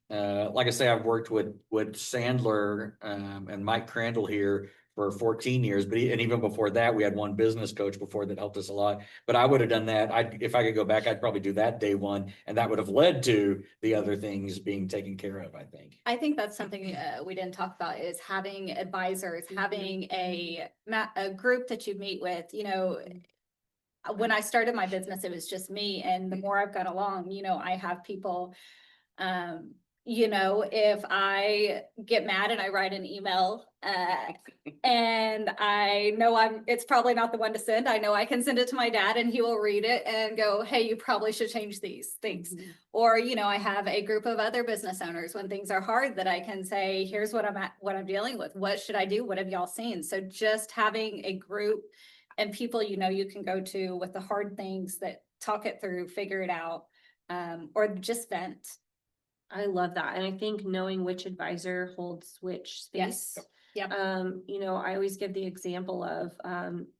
Like I say, I've worked with Sandler and Mike Crandall here for 14 years, but and even before that, we had one business coach before that helped us a lot. But I would have done that. If I could go back, I'd probably do that day one, and that would have led to the other things being taken care of, I think. I think that's something we didn't talk about is having advisors, having a group that you meet with, when I started my business, it was just me. And the more I've got along, I have people, if I get mad and I write an email, and I know it's probably not the one to send. I know I can send it to my dad and he will read it and go, hey, you probably should change these things. Mhm. Or, I have a group of other business owners when things are hard that I can say, here's what I'm dealing with. What should I do? What have y'all seen? So just having a group and people, you can go to with the hard things, that talk it through, figure it out, or just vent. I love that. And I think knowing which advisor holds which space. Yes. Yep. I always give the example of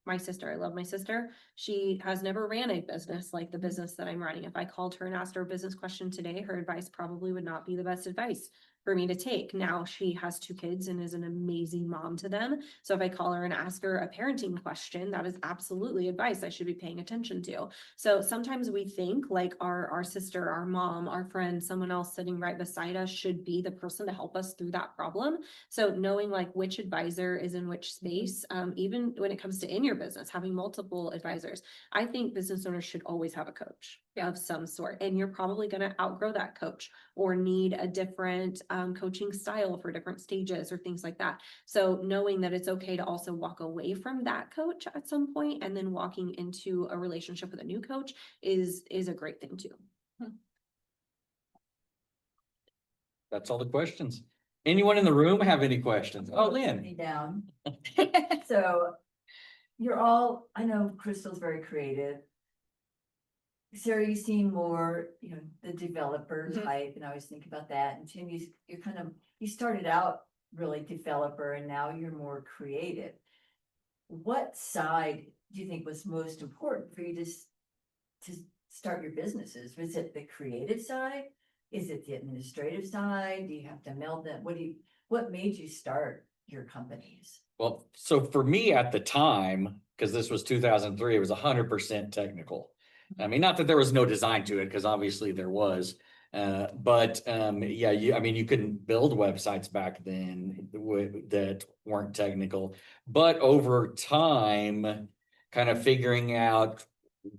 my sister. I love my sister. She has never ran a business like the business that I'm running. If I called her and asked her a business question today, her advice probably would not be the best advice for me to take. Now she has 2 kids and is an amazing mom to them. So if I call her and ask her a parenting question, that is absolutely advice I should be paying attention to. So sometimes we think like our sister, our mom, our friend, someone else sitting right beside us should be the person to help us through that problem. So knowing like which advisor is in which space, even when it comes to in your business, having multiple advisors, I think business owners should always have a coach of some sort, and you're probably going to outgrow that coach or need a different coaching style for different stages or things like that. So knowing that it's okay to also walk away from that coach at some point and then walking into a relationship with a new coach is a great thing too. That's all the questions. Anyone in the room have any questions? Oh, Lynn. Down. So I know Crystal's very creative. Sarah, you seem more, the developer Mhm. type, and I always think about that. And Tim, you started out really developer and now you're more creative. What side do you think was most important for you to start your businesses? Was it the creative side? Is it the administrative side? Do you have to meld them? What made you start your companies? Well, so for me at the time, because this was 2003, it was 100% technical. I mean, not that there was no design to it, because obviously there was, Yeah, I mean, you couldn't build websites back then that weren't technical, but over time, kind of figuring out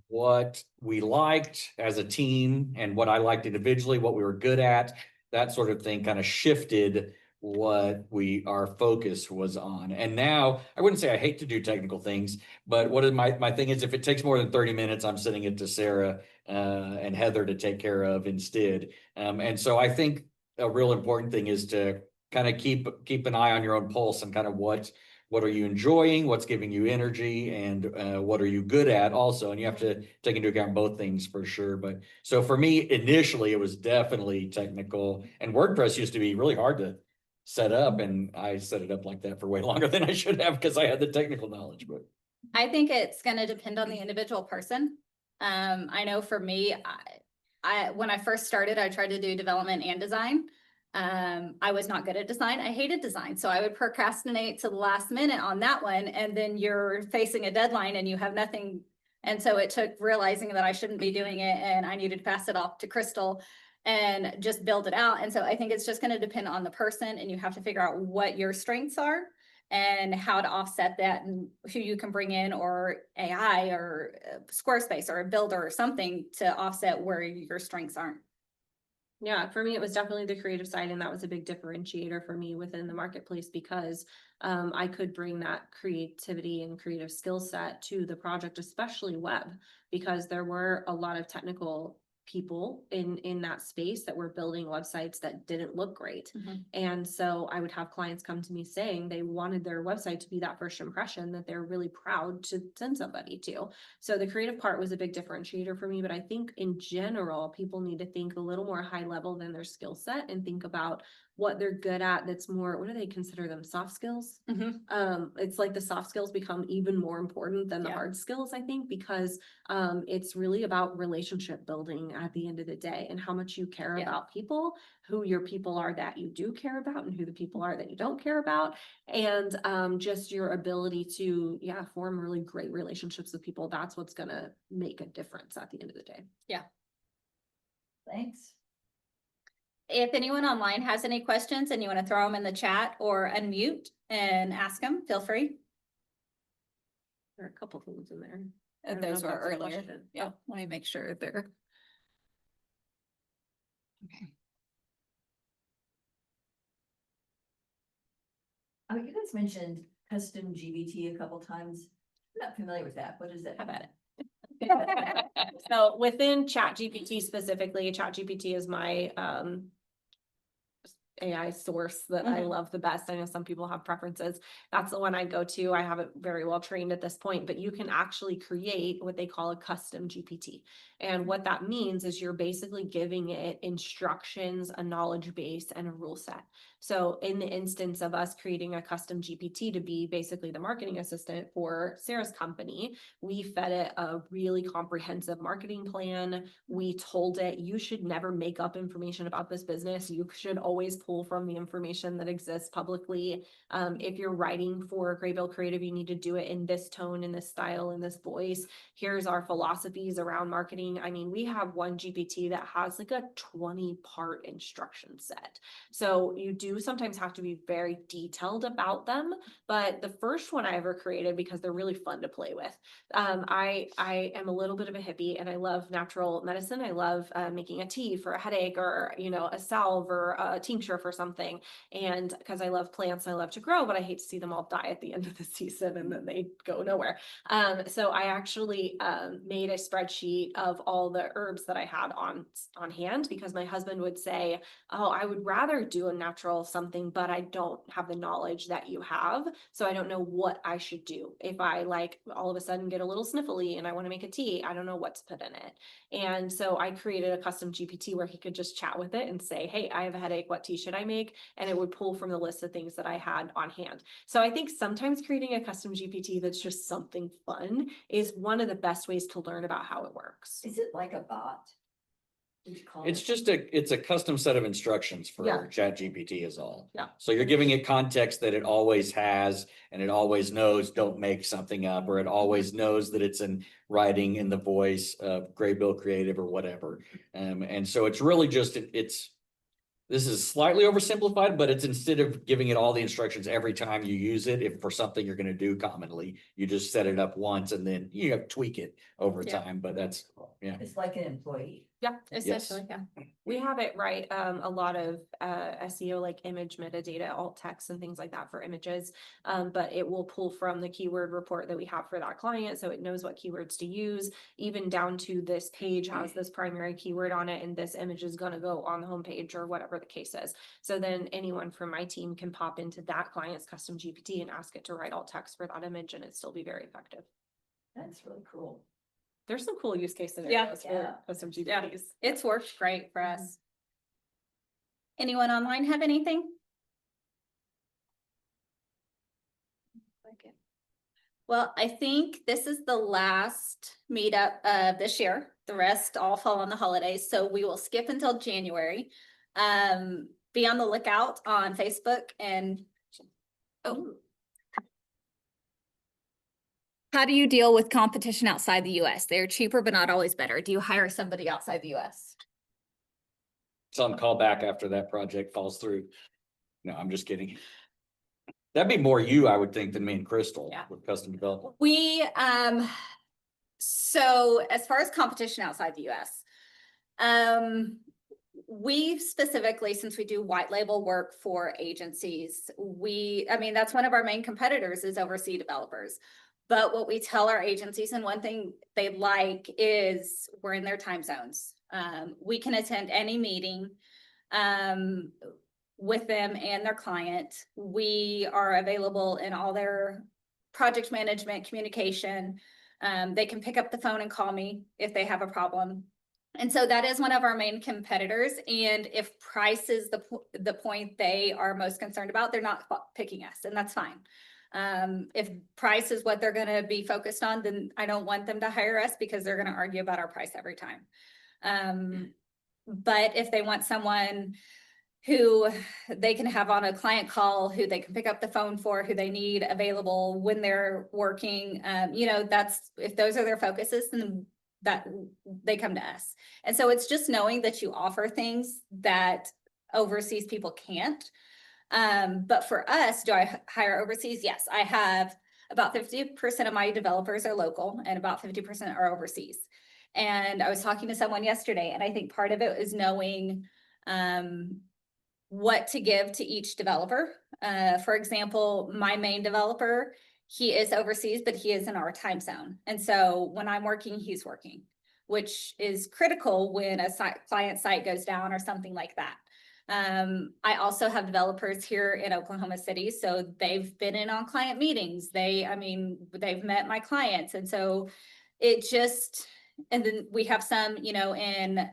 what we liked as a team and what I liked individually, what we were good at, that sort of thing kind of shifted what our focus was on. And now I wouldn't say I hate to do technical things, but what is my thing is, if it takes more than 30 minutes, I'm sending it to Sarah and Heather to take care of instead. And so I think a real important thing is to kind of keep an eye on your own pulse and kind of what are you enjoying, what's giving you energy, and what are you good at also. And you have to take into account both things for sure. But so for me, initially, it was definitely technical, and WordPress used to be really hard to set up, and I set it up like that for way longer than I should have because I had the technical knowledge. But I think it's gonna depend on the individual person. I know for me, when I first started, I tried to do development and design. I was not good at design. I hated design. So I would procrastinate to the last minute on that one. And then you're facing a deadline and you have nothing. And so it took realizing that I shouldn't be doing it and I needed to pass it off to Crystal and just build it out. And so I think it's just going to depend on the person, and you have to figure out what your strengths are and how to offset that, and who you can bring in, or AI or Squarespace or a builder or something to offset where your strengths aren't. Yeah, for me, it was definitely the creative side, and that was a big differentiator for me within the marketplace because I could bring that creativity and creative skill set to the project, especially web, because there were a lot of technical people in that space that were building websites that didn't look great. And so I would have clients come to me saying they wanted their website to be that first impression that they're really proud to send somebody to. So the creative part was a big differentiator for me, but I think in general, people need to think a little more high level than their skill set and think about what they're good at. That's more, what do they consider them? Soft skills. It's like the soft skills become even more important than the Yeah. hard skills, I think, because it's really about relationship building at the end of the day, and how much you care Yeah. about people, who your people are that you do care about, and who the people are that you don't care about, and just your ability to form really great relationships with people. That's what's gonna make a difference at the end of the day. Thanks. If anyone online has any questions and you want to throw them in the chat or unmute and ask them, feel free. There are a couple things in there. I don't know Those if were that's a earlier. question. Yeah, let me make sure they're. Okay. Oh, you guys mentioned custom GBT a couple times. I'm not familiar with that. What is that? How about it? So within ChatGPT specifically, ChatGPT is my AI source that I love the best. I know some people have preferences. That's the one I go to. I have it very well trained at this point, but you can actually create what they call a custom GPT. And what that means is you're basically giving it instructions, a knowledge base, and a rule set. So in the instance of us creating a custom GPT to be basically the marketing assistant for Sarah's company, we fed it a really comprehensive marketing plan. We told it, you should never make up information about this business. You should always pull from the information that exists publicly. If you're writing for Graybill Creative, you need to do it in this tone, in this style, in this voice. Here's our philosophies around marketing. I mean, we have one GPT that has like a 20-part instruction set. So you do sometimes have to be very detailed about them. But the first one I ever created, because they're really fun to play with, I am a little bit of a hippie and I love natural medicine. I love making a tea for a headache, or, you know, a salve or a tincture for something. And because I love plants, I love to grow, but I hate to see them all die at the end of the season and then they go nowhere. So I actually made a spreadsheet of all the herbs that I had on hand, because my husband would say, oh, I would rather do a natural something, but I don't have the knowledge that you have. So I don't know what I should do. If I like all of a sudden get a little sniffly and I want to make a tea, I don't know what to put in it. And so I created a custom GPT where he could just chat with it and say, hey, I have a headache. What tea should I make? And it would pull from the list of things that I had on hand. So I think sometimes creating a custom GPT that's just something fun is one of the best ways to learn about how it works. Is it like a bot? Each call It's is- just it's a custom set of instructions for Yeah. ChatGPT is all. Yeah. So you're giving it context that it always has, and it always knows, don't make something up, or it always knows that it's in writing in the voice of Graybill Creative or whatever. And so it's really just, this is slightly oversimplified, but it's instead of giving it all the instructions every time you use it, if for something you're gonna do commonly, you just set it up once and then you have to tweak it over Yeah. time, but that's, yeah. It's like an employee. Yeah, Essentially, yeah. we have it right. A lot of SEO like image metadata, alt text and things like that for images. But it will pull from the keyword report that we have for that client. So it knows what keywords to use, even down to this page has this primary keyword on it, and this image is going to go on the homepage or whatever the case is. So then anyone from my team can pop into that client's custom GPT and ask it to write alt text for that image, and it still be very effective. That's really cool. There's some cool use case Yeah. scenarios Yeah. for custom Yeah. GPTs. It's worked great for us. Anyone online have anything? Well, I think this is the last meetup of this year. The rest all fall on the holidays, so we will skip until January. Be on the lookout on Facebook and. Oh. How do you deal with competition outside the US? They're cheaper, but not always better. Do you hire somebody outside the US? Some call back after that project falls through. No, I'm just kidding. That'd be more you, I would think, than me and Crystal Yeah. with custom development. We, so as far as competition outside the US, we specifically, since we do white label work for agencies, I mean, that's one of our main competitors is overseas developers. But what we tell our agencies, and one thing they like is we're in their time zones. We can attend any meeting with them and their client. We are available in all their project management, communication. They can pick up the phone and call me if they have a problem. And so that is one of our main competitors. And if price is the point they are most concerned about, they're not picking us, and that's fine. If price is what they're going to be focused on, then I don't want them to hire us because they're going to argue about our price every time. But if they want someone who they can have on a client call, who they can pick up the phone for, who they need available when they're working, if those are their focuses, then that they come to us. And so it's just knowing that you offer things that overseas people can't. But for us, do I hire overseas? Yes, I have about 50% of my developers are local and about 50% are overseas. And I was talking to someone yesterday, and I think part of it is knowing what to give to each developer. For example, my main developer, he is overseas, but he is in our time zone. And so when I'm working, he's working, which is critical when a client site goes down or something like that. I also have developers here in Oklahoma City, so they've been in on client meetings. They've met my clients. And so and then we have some, in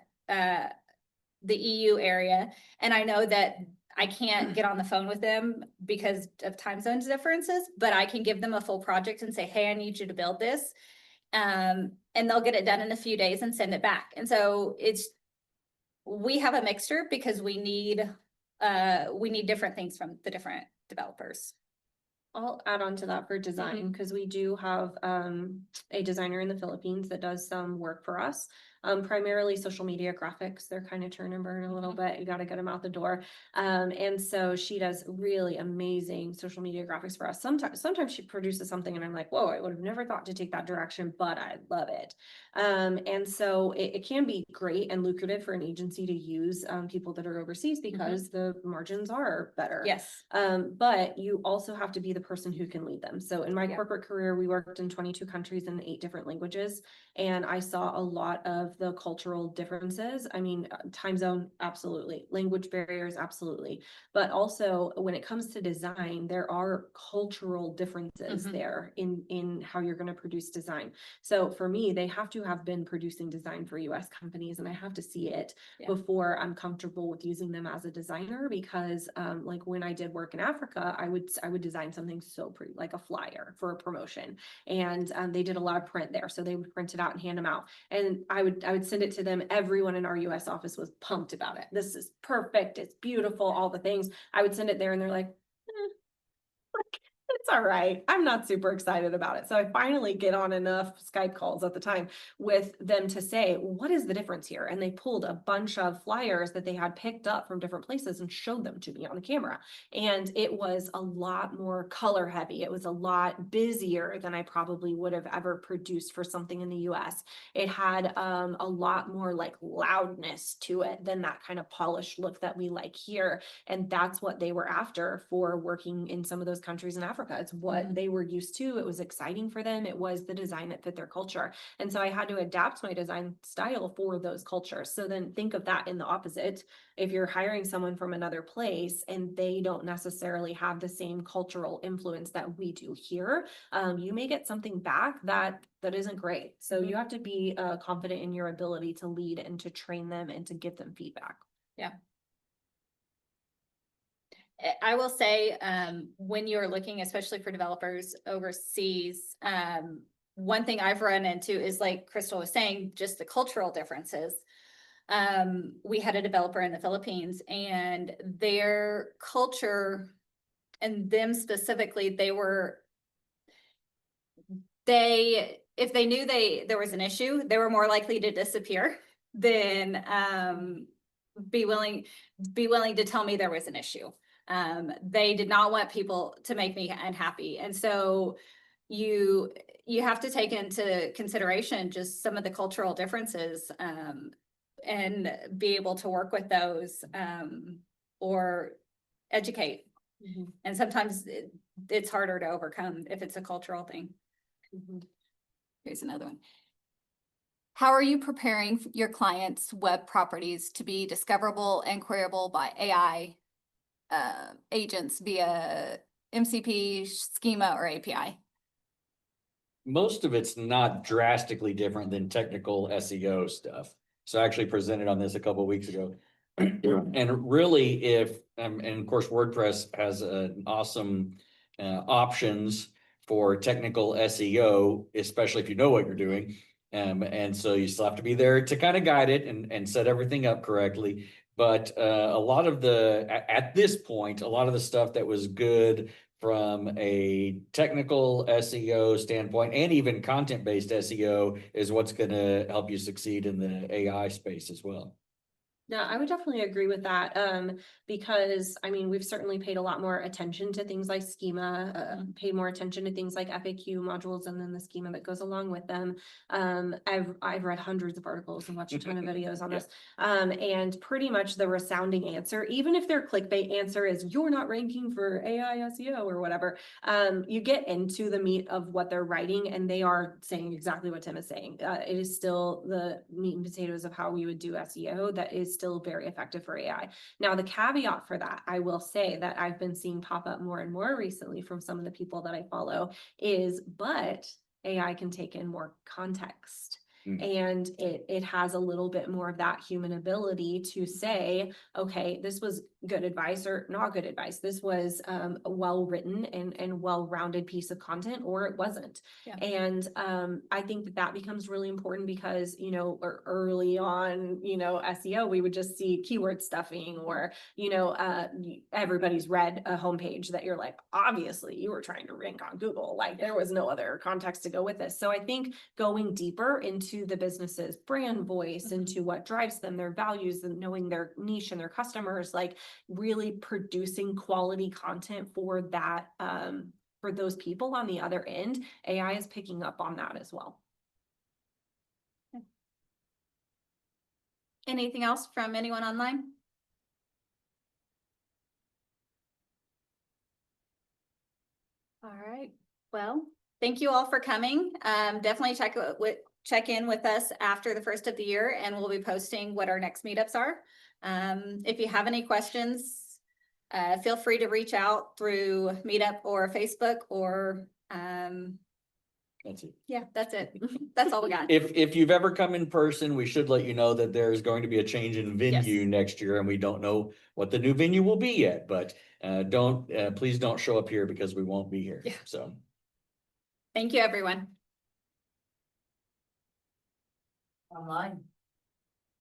the EU area. And I know that I can't get on the phone with them because of time zones differences, but I can give them a full project and say, hey, I need you to build this. And they'll get it done in a few days and send it back. And so we have a mixture because we need different things from the different developers. I'll add on to that for design, because we do have a designer in the Philippines that does some work for us. Primarily social media graphics. They're kind of turn and burn a little bit. You got to get them out the door. And so she does really amazing social media graphics for us. Sometimes she produces something and I'm like, whoa, I would have never thought to take that direction, but I love it. And so it can be great and lucrative for an agency to use people that are overseas because the margins are better. Yes. But you also have to be the person who can lead them. So in my Yeah. corporate career, we worked in 22 countries in 8 different languages, and I saw a lot of the cultural differences. I mean, time zone, absolutely. Language barriers, absolutely. But also when it comes to design, there are cultural differences there in how you're going to produce design. So for me, they have to have been producing design for US companies, and I have to see it before I'm comfortable with using them as a designer, because like when I did work in Africa, I would design something so pretty, like a flyer for a promotion. And they did a lot of print there. So they would print it out and hand them out. And I would would send it to them. Everyone in our US office was pumped about it. This is perfect. It's beautiful, all the things. I would send it there and they're like, it's all right. I'm not super excited about it. So I finally get on enough Skype calls at the time with them to say, what is the difference here? And they pulled a bunch of flyers that they had picked up from different places and showed them to me on the camera. And it was a lot more color heavy. It was a lot busier than I probably would have ever produced for something in the US. It had a lot more like loudness to it than that kind of polished look that we like here. And that's what they were after for working in some of those countries in Africa. It's what they were used to. It was exciting for them. It was the design that fit their culture. And so I had to adapt my design style for those cultures. So then think of that in the opposite. If you're hiring someone from another place and they don't necessarily have the same cultural influence that we do here, you may get something back that isn't great. So you have to be confident in your ability to lead and to train them and to give them feedback. Yeah. I will say, when you're looking, especially for developers overseas, one thing I've run into is, like Crystal was saying, just the cultural differences. We had a developer in the Philippines, and their culture and them specifically, if they knew there was an issue, they were more likely to disappear than be willing to tell me there was an issue. They did not want people to make me unhappy. And so you have to take into consideration just some of the cultural differences, and be able to work with those, or educate. And sometimes it's harder to overcome if it's a cultural thing. Here's another one. How are you preparing your clients' web properties to be discoverable and queryable by AI agents via MCP, schema, or API? Most of it's not drastically different than technical SEO stuff. So I actually presented on this a couple of weeks ago. And really, and of course, WordPress has an awesome options for technical SEO, especially if you know what you're doing. And so you still have to be there to kind of guide it and set everything up correctly. But a lot of at this point, a lot of the stuff that was good from a technical SEO standpoint and even content-based SEO is what's going to help you succeed in the AI space as well. Yeah, I would definitely agree with that, because I mean, we've certainly paid a lot more attention to things like schema, paid more attention to things like FAQ modules, and then the schema that goes along with them. I've read hundreds of articles and watched a ton of videos on this, and pretty much the resounding answer, even if their clickbait answer is you're not ranking for AI SEO or whatever, you get into the meat of what they're writing, and they are saying exactly what Tim is saying. It is still the meat and potatoes of how we would do SEO that is still very effective for AI. Now, the caveat for that, I will say that I've been seeing pop up more and more recently from some of the people that I follow is, but AI can take in more context. And it has a little bit more of that human ability to say, okay, this was good advice or not good advice. This was a well-written and well-rounded piece of content, or it wasn't. Yeah. And I think that becomes really important because, early on, SEO, we would just see keyword stuffing or, everybody's read a homepage that you're like, obviously you were trying to rank on Google. Like there was no other context to go with this. So I think going deeper into the business's brand voice, into what drives them, their values, and knowing their niche and their customers, like really producing quality content for that, for those people on the other end, AI is picking up on that as well. Anything else from anyone online? All right. Well, thank you all for coming. Definitely check in with us after the first of the year, and we'll be posting what our next meetups are. If you have any questions, feel free to reach out through Meetup or Facebook or That's it. yeah, that's it. That's all we got. If you've ever come in person, we should let you know that there's going to be a change in venue next year, and we don't know what the new venue will be yet, but please don't show up here because we won't be here. Yeah. So thank you, everyone. Online.